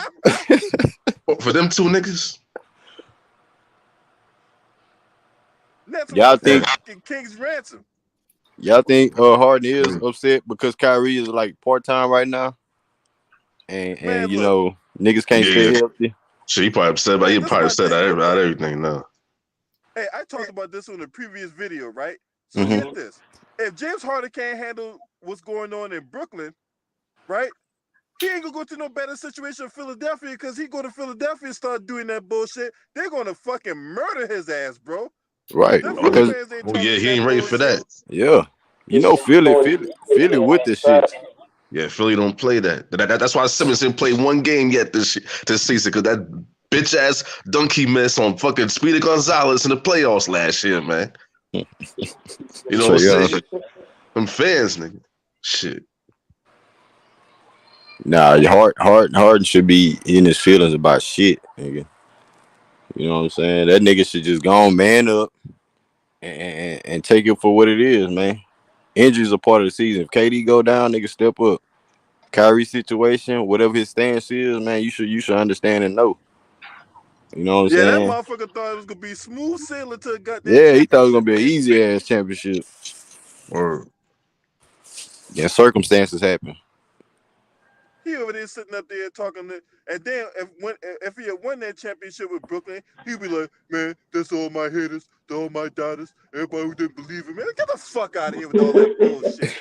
For them two niggas? Y'all think king's ransom? Y'all think Harden is upset because Kyrie is like part-time right now? And man, you know, niggas can't stay healthy. Shit, he probably upset about about everything now. Hey, I talked about this on the previous video, right? So get this. If James Harden can't handle what's going on in Brooklyn, right? He ain't gonna go to no better situation in Philadelphia because he go to Philadelphia and start doing that bullshit. They're gonna fucking murder his ass, bro. Right. Because, he ain't ready for that. Yeah. You know, Philly with this shit. Yeah, Philly don't play that. That's why Simmons didn't play one game yet this season, because that bitch ass donkey miss on fucking Speedy Gonzalez in the playoffs last year, man. You know what I'm saying? Them fans, nigga. Shit. Nah, Harden should be in his feelings about shit, nigga. You know what I'm saying? That nigga should just go on, man up and take it for what it is, man. Injuries are part of the season. If KD go down, nigga step up. Kyrie's situation, whatever his stance is, man, you should understand and know. You know what I'm saying? That motherfucker thought it was gonna be smooth sailing to a goddamn. Yeah, he thought it was gonna be an easy ass championship. Word. Yeah, circumstances happen. He over there sitting up there talking, and then if won that championship with Brooklyn, he'd be like, man, that's all my haters, all my doubters, everybody who didn't believe in me. Get the fuck out of here with all that bullshit.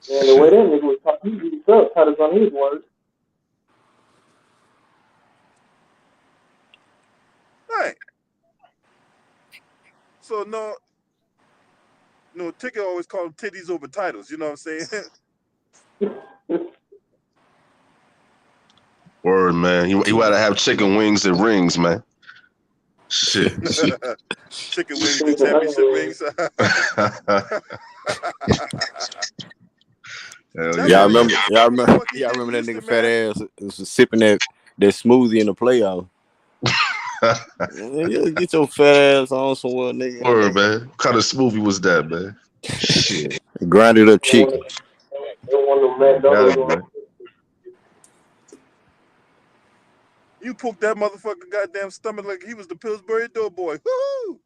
And the way that nigga was talking, he felt cut us on his words. Right. So no, Ticket always call them titties over titles. You know what I'm saying? Word, man. You gotta have chicken wings and rings, man. Shit. Chicken wings and championship rings. Y'all remember that nigga fat ass was sipping that smoothie in the playoff. Get your fat ass on somewhere, nigga. Word, man. What kind of smoothie was that, man? Shit. Grinded up chicken. You poke that motherfucker goddamn stomach like he was the Pillsbury Doughboy. Woo!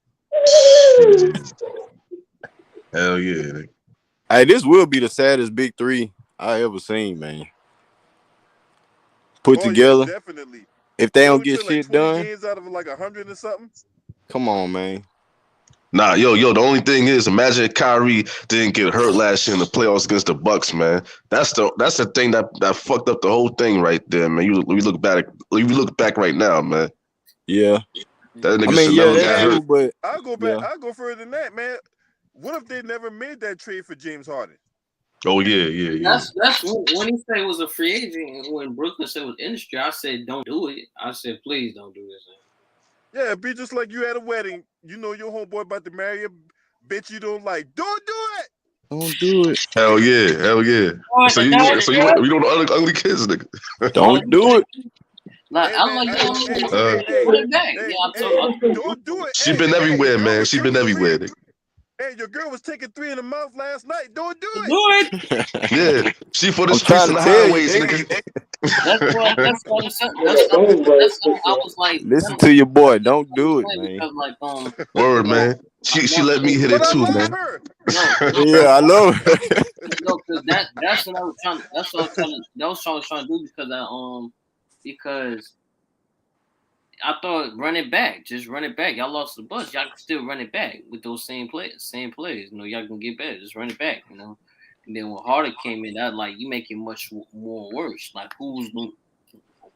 Hell yeah. Nigga. Hey, this will be the saddest big three I ever seen, man. Put together. Yeah, definitely. If they don't get shit done. Games out of like 100 or something. Come on, man. Nah, yo, the only thing is, imagine if Kyrie didn't get hurt last year in the playoffs against the Bucks, man. That's the thing that fucked up the whole thing right there, man. You look back right now, man. Yeah. That nigga should never got hurt. But I'll go back. I'll go further than that, man. What if they never made that trade for James Harden? Oh yeah. That's when he said he was a free agent, and when Brooklyn said it was industry, I said don't do it. I said please don't do this. Yeah, it'd be just like you at a wedding. You know your homeboy about to marry a bitch you don't like. Don't do it. Don't do it. Hell yeah. So you know the ugly kids, nigga. Don't do it. Like I'm like, put it back. Don't do it. She been everywhere, man. She been everywhere, nigga. Hey, your girl was taking 3 in the mouth last night. Don't do it. Do it. Yeah, she for the streets and the highways, nigga. That's what I'm saying. I was like, listen to your boy. Don't do it, man. Because, like, word, man. She let me hit it too, man. Yeah, I love her. No, because that's what I was trying. That's what I was trying to do because I thought run it back, just run it back. Y'all lost the bus. Y'all can still run it back with those same players. You know, y'all can get better. Just run it back, you know. And then when Harden came in, that like you make it much more worse. Like who's the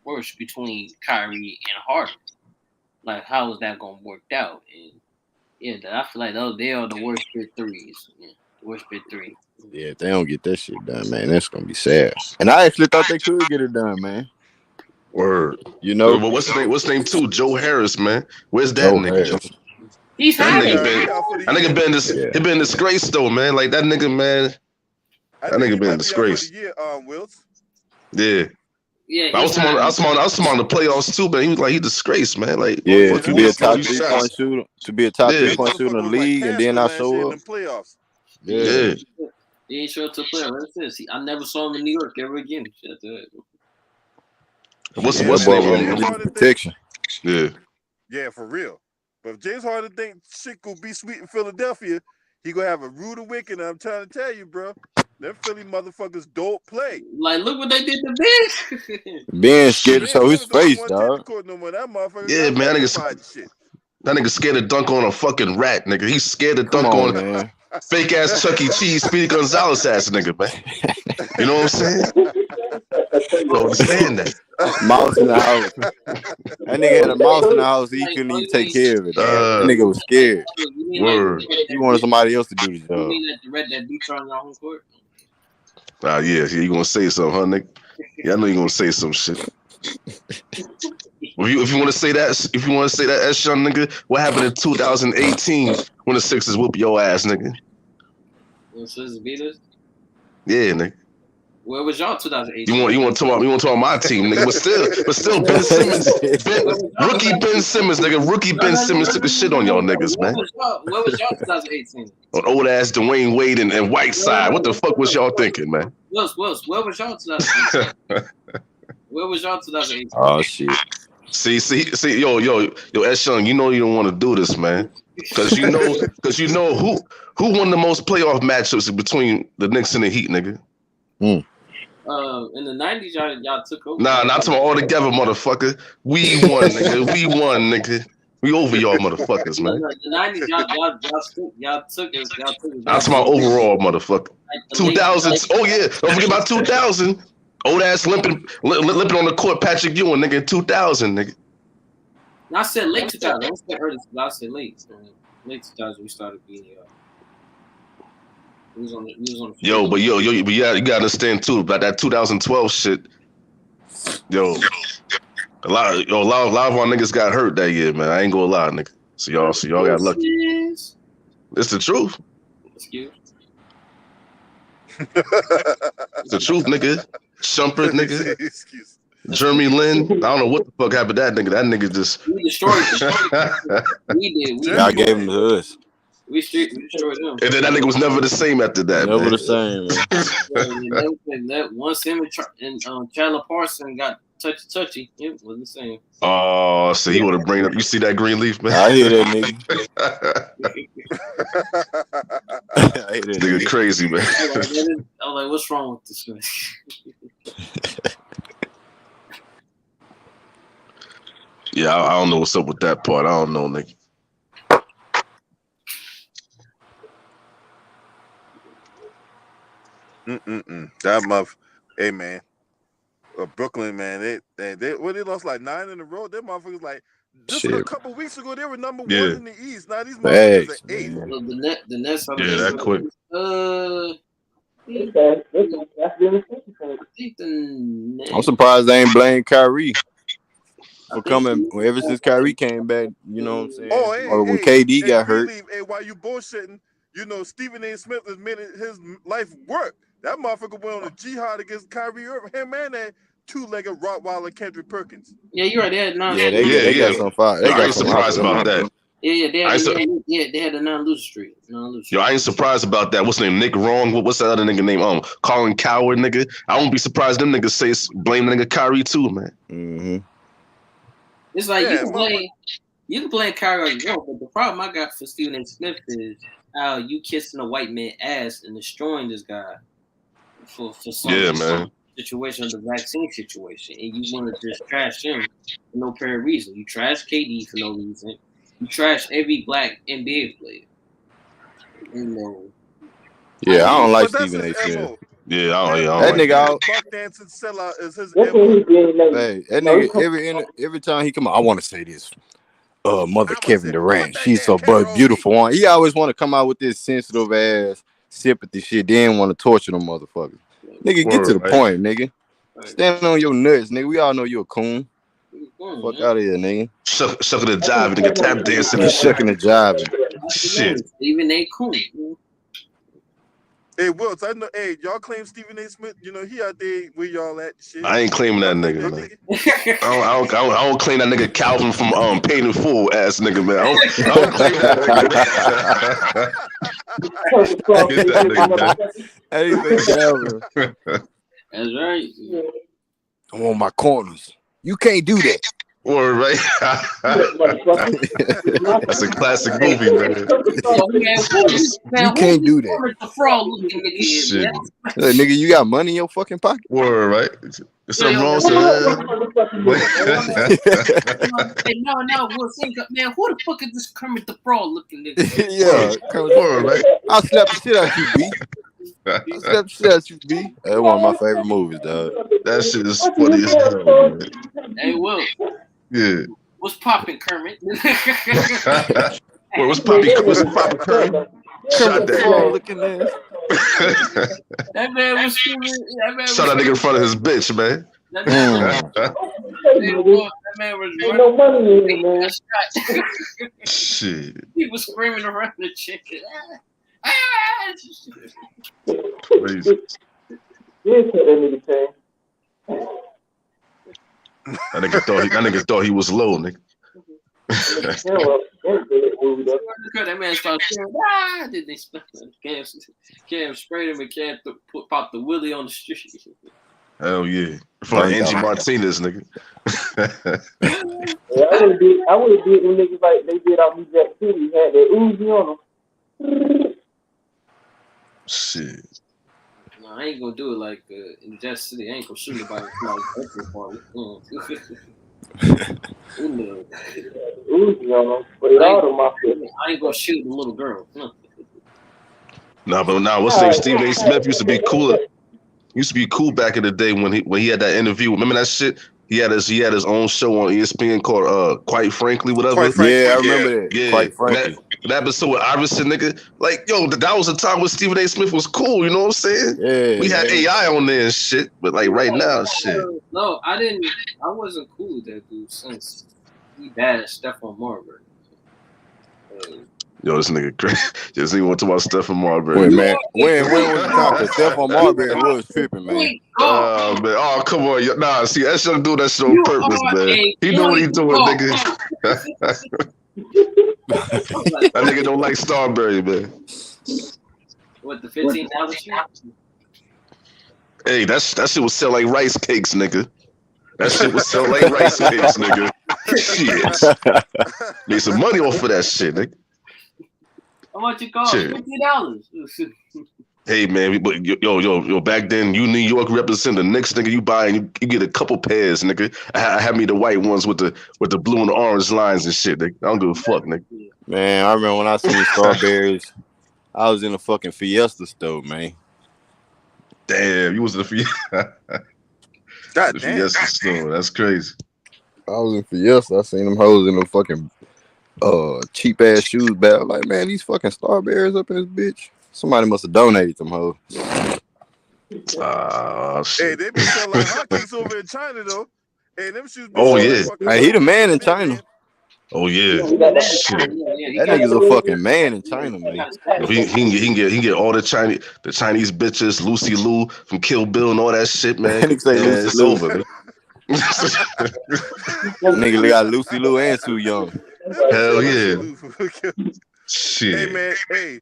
worse between Kyrie and Harden? Like how is that gonna work out? And yeah, I feel like they are the worst big threes. Yeah, the worst big three. Yeah, if they don't get that shit done, man, that's gonna be sad. And I actually thought they could get it done, man. Word. You know, but what's his name too? Joe Harris, man. Where's that nigga? Harris. He's that nigga been disgraced though, man. Like that nigga, man. That nigga been disgraced. Wills. Yeah. Yeah. I was on the playoffs too, but he was like he disgraced, man. Like yeah, to be a top 3-point shooter, in the league, and then I show up. Playoffs. Yeah. He ain't show up to playoffs. I never saw him in New York ever again. What's the name? Protection. Yeah. Yeah, for real. But if James Harden think shit gonna be sweet in Philadelphia, he gonna have a rude awakening. I'm trying to tell you, bro. Them Philly motherfuckers don't play. Like, look what they did to Ben. Ben scared to show his face, dog. Yeah, man, that nigga scared to dunk on a fucking rat, nigga. He's scared to dunk on fake ass Chuck E. Cheese, Speedy Gonzalez ass nigga, man. You know what I'm saying? You understand that? Mouse in the house. That nigga had a mouse in the house. He couldn't even take care of it. That nigga was scared. Word. He wanted somebody else to do the job. You mean the red that beats on your home court? Yeah, you gonna say something, huh, nigga? Yeah, I know you gonna say some shit. If you want to say that, S young nigga, what happened in 2018 when the Sixers whoop your ass, nigga? When Sixers beat us? Yeah, nigga. Where was y'all 2018? You want to talk about my team, nigga? But still, Ben Simmons, rookie Ben Simmons, nigga. Rookie Ben Simmons took a shit on y'all niggas, man. Where was y'all 2018? On old ass Dwayne Wade and Whiteside. What the fuck was y'all thinking, man? Where was y'all 2018? Where was y'all 2018? Oh shit. See, yo, S Young, you know you don't want to do this, man. Because you know who won the most playoff matchups between the Knicks and the Heat, nigga. In the 90s, y'all took over. Nah, not to all together, motherfucker. We won, nigga. We won, nigga. We over y'all, motherfuckers, man. The 90s, y'all took us. Not to my overall, motherfucker. 2000s. Oh yeah, don't forget about 2000. Old ass limping on the court, Patrick Ewing, nigga. In 2000, nigga. I said late 2000. I said early. I said late. Late 2000 we started being we was on the but you gotta understand too about that 2012 shit. Yo, a lot of our niggas got hurt that year, man. I ain't gonna lie, nigga. So y'all got lucky. It's the truth. Excuse. It's the truth, nigga. Shumpert, nigga. Jeremy Lin. I don't know what the fuck happened to that nigga. That nigga just. We destroyed him. We did. Y'all gave him to us. We destroyed him. And then that nigga was never the same after that. Never man. the same, man. That once him and Chandler Parson got touchy, it wasn't the same. Oh, so he would have bring up. You see that green leaf, man? I hear that nigga. I hear that nigga crazy, man. I was like, what's wrong with this man? Yeah, I don't know what's up with that part. I don't know, nigga. That month, hey man, Brooklyn man, they lost like 9 in a row. Them motherfuckers like just a couple weeks ago they were number 1 in the East. Now these motherfuckers are 8. The Nets. Yeah, that quick. I'm surprised they ain't blame Kyrie for coming. Ever since Kyrie came back, you know what I'm saying? Or when KD got hurt. Hey, while you bullshitting, you know Stephen A. Smith has made his life work. That motherfucker went on a jihad against Kyrie Irving. Him and that 2-legged Rottweiler Kendrick Perkins. Yeah, you're right. They got some fire. They got some surprised about that. Yeah, they had a non-loser streak. Yo, I ain't surprised about that. What's his name? Nick Wrong. What's that other nigga name? Colin Coward, nigga. I won't be surprised them niggas say blame the nigga Kyrie too, man. Mm-hmm. It's like you can blame Kyrie all you want, but the problem I got for Stephen A. Smith is how you kissing a white man ass and destroying this guy for some situation, the vaccine situation, and you want to just trash him for no apparent reason. You trash KD for no reason. You trash every black NBA player. Yeah, I don't like Stephen A. Smith. Yeah, I don't that nigga out. Buck dancing sellout is his Hey, that nigga every time he come out, I want to say this. Mother Kevin Durant, she's so beautiful. He always want to come out with this sensitive ass sympathy shit. Then want to torture them motherfuckers. Nigga, get to the point, nigga. Standing on your nuts, nigga. We all know you're a coon. Fuck out of here, nigga. Shucking the jive, nigga. Tap dancing and shucking the jive. Shit. Even they coon. Hey, Wilts, I know. Hey, y'all claim Stephen A. Smith. You know he out there where y'all at. Shit. I ain't claiming that nigga, man. I don't claim that nigga Calvin from Pain and Fool ass nigga, man. I don't claim that nigga. That's right. I'm on my corners. You can't do that. Word, right? That's a classic movie, man. You can't do that. Shit. Nigga, you got money in your fucking pocket? Word, right? There's something wrong with No, we'll think, man, who the fuck is this Kermit the Frog looking nigga? Yeah, Word, right? I'll slap the shit out you, B. Slap the shit out you, B. That's one of my favorite movies, dog. That shit is funny as hell, man. Hey, Will. Yeah. What's poppin', Kermit? What's poppin', Kermit? Shot that. Looking there. That man was screaming. Shot that nigga in front of his bitch, man. That man was running. No money in it, man. Shit. He was screaming around the chicken. Crazy. That nigga thought he was low, nigga. That man started saying, did they Cam sprayed him and Cam popped the willie on the street. Hell yeah. For Angie Martinez, nigga. Yeah, I would have did them niggas like they did out New Jack City. Had that Uzi on them. Shit. Nah, I ain't gonna do it like in Jazz City. I ain't gonna shoot nobody like birthday party. You know, Uzi on them. Put it all to my foot. I ain't gonna shoot the little girl. Nah, but now what's his name? Stephen A. Smith used to be cooler. Used to be cool back in the day when he had that interview. Remember that shit? He had his own show on ESPN called Quite Frankly, whatever. Quite frankly, Yeah, I remember that. Yeah, Quite frankly. that episode with Iverson, nigga. Like, yo, that was a time when Stephen A. Smith was cool. You know what I'm saying? Yeah, We had man. AI on there and shit, but like right now, shit. No, I didn't. I wasn't cool with that dude since he bashed Stephon Marbury. Yo, this nigga crazy. Just even want to talk about Stephen Marbury. Wait, man. When was the time? Because Stephon Marbury was tripping, man. Man, Oh, come on. Nah, see, that shouldn't do that shit on purpose, man. He know what he doing, nigga. That nigga don't like Starberry, man. What, the $15 shit? Hey, that shit would sell like rice cakes, nigga. That shit would sell like rice cakes, nigga. Shit. Need some money off of that shit, nigga. How much it cost? $50. Hey man, but yo, back then you New York represent the Knicks, nigga. You buy and you get a couple pairs, nigga. I had me the white ones with the blue and the orange lines and shit, nigga. I don't give a fuck, nigga. Man, I remember when I seen Starberries, I was in a fucking Fiesta store, man. Damn, you was in the Fiesta. God damn. Fiesta store. That's crazy. I was in Fiesta. I seen them hoes in them fucking cheap ass shoes bag. Like, man, these fucking Starberries up in this bitch. Somebody must have donated them hoes. Shit. Hey, they be selling like hotcakes over in China though. Hey, them shoes. Be Oh, selling yeah. like fucking Hey, he the man in China. Oh yeah. Shit. That nigga's a fucking man in China, man. He can get all the Chinese bitches, Lucy Liu from Kill Bill and all that shit, man. Nigga say Lucy It's Liu. over, man. Nigga got Lucy Liu and Too Young. Hell yeah. Shit. Hey man, hey.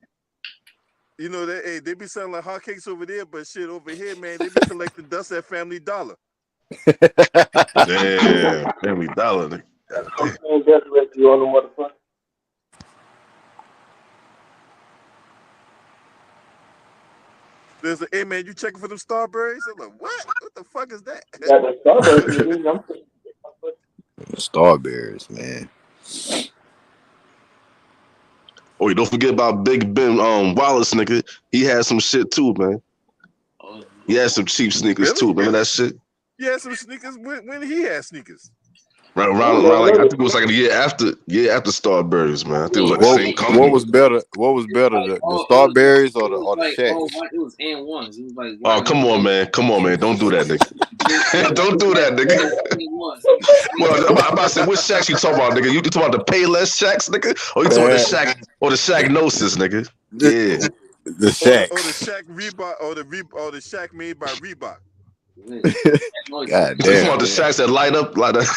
You know that hey, they be selling like hotcakes over there, but shit over here, man, they be collecting dust at Family Dollar. Damn, Family Dollar, nigga. And just let you on the motherfucker. There's a hey man, you checking for them Starberries? I'm like, what? What the fuck is that? Got the Starburst. Starberries, man. Oh, you don't forget about Big Ben Wallace, nigga. He had some shit too, man. He had some cheap sneakers Really? too. Remember that shit? He had some sneakers when he had sneakers. Around like I think it was like a year after Starburst, man. I think it was like the same company. What was better? The Starberries or the Shacks? It was and ones. It was like Oh, come on, man. Don't do that, nigga. Don't do that, nigga. Well, I'm about to say, which Shacks you talking about, nigga? You talking about the Payless Shacks, nigga? Or you talking about the Shack or the Shacknosis, nigga? Yeah. The Shacks. Or the Shack Reebok or the Shack made by Reebok. God So you damn. want the Shacks that light up like that?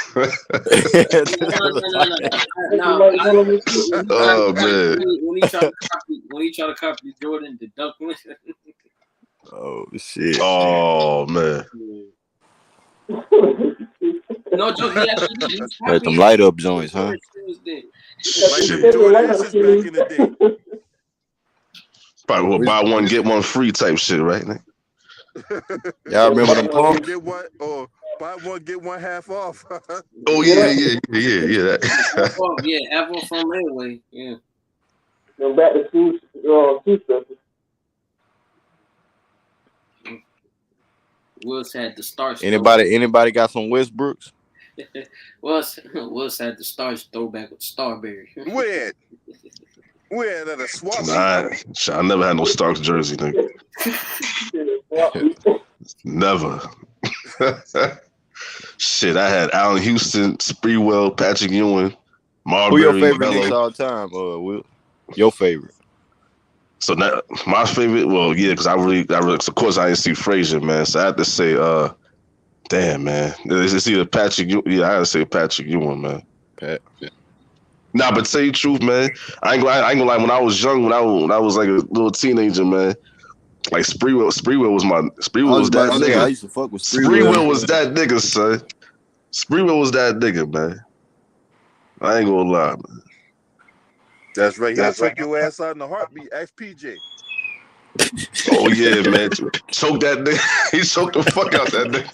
Oh man. When he tried to copy Jordan the dunk. Oh shit. Oh man. No joke. He actually Like them light up joints, huh? Like the Jordan back in the day. Probably will buy one get one free type shit, right? Y'all remember them pumps? Get one or buy one get one half off. Oh yeah. Yeah, Apple from Railway. Yeah. Go back to two stuff. Wills had the starch. Anybody got some Westbrooks? Wills had the starch throwback with Starberry. Where at a swap? Nah, I never had no Starks jersey, nigga. Never. Shit, I had Allen Houston, Sprewell, Patrick Ewing, Marbury. Who your favorite Melo. Knicks all time? Will? Your favorite? So now, my favorite, well, yeah, because I really, of course, I didn't see Frazier, man. So I had to say, damn, man, it's either Patrick. Yeah, I had to say Patrick Ewing, man. Pat. Nah, but tell you the truth, man. I ain't gonna lie. When I was young, when I was like a little teenager, man, like Sprewell was that nigga. I used to fuck with Sprewell was that nigga, son. Sprewell was that nigga, man. I ain't gonna lie, man. That's right. He'll check your ass out in the heartbeat. Ask PJ. Oh yeah, man. Choke that nigga. He choked the fuck out that nigga.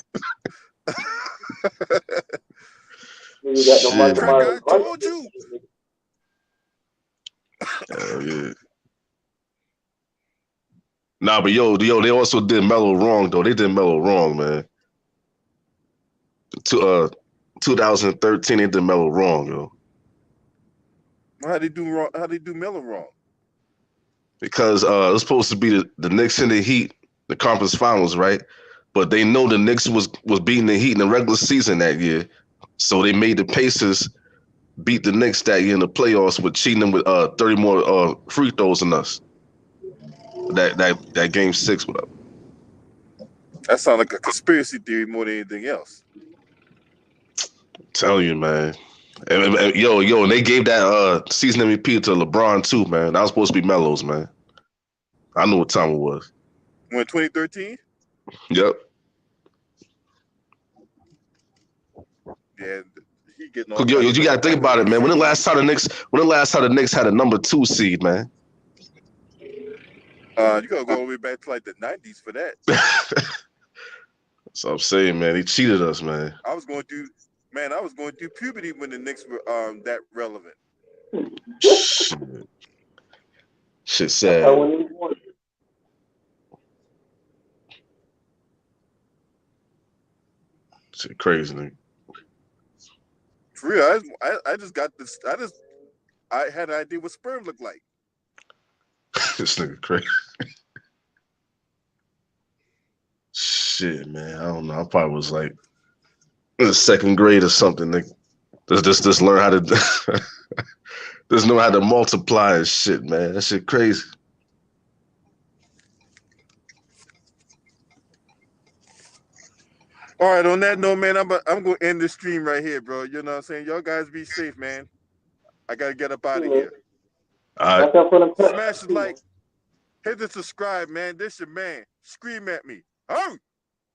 Nigga got the Shit. Michael Crack, I Myers. told you. Hell yeah. Nah, but yo, they also did Melo wrong though. They did Melo wrong, man. 2013, they did Melo wrong, yo. How'd they do wrong? How'd they do Miller wrong? Because it was supposed to be the Knicks and the Heat, the conference finals, right? But they know the Knicks was beating the Heat in the regular season that year, so they made the Pacers beat the Knicks that year in the playoffs with cheating them with 30 more free throws than us. That game 6, whatever. That sounds like a conspiracy theory more than anything else. Tell you, man. And yo, and they gave that season MVP to LeBron too, man. That was supposed to be Melo's, man. I know what time it was. When 2013? Yep. Yeah, he getting all Yo, kinds you of gotta think about it, man. When the last time the Knicks had a number 2 seed, man? You gotta go all the way back to like the 90s for that. That's what I'm saying, man. He cheated us, man. I was going through puberty when the Knicks were that relevant. Shit sad. That's how when he won. Shit crazy, nigga. For real, I just got this. I had an idea what sperm looked like. This nigga crazy. Shit, man. I don't know. I probably was like in the 2nd grade or something, nigga. Just learn how to just know how to multiply and shit, man. That shit crazy. All right, on that note, man, I'm gonna end this stream right here, bro. You know what I'm saying? Y'all guys be safe, man. I gotta get up out of here. All right. Watch out for them Smash the like, hit the subscribe, man. This your man. Scream at me. Oh.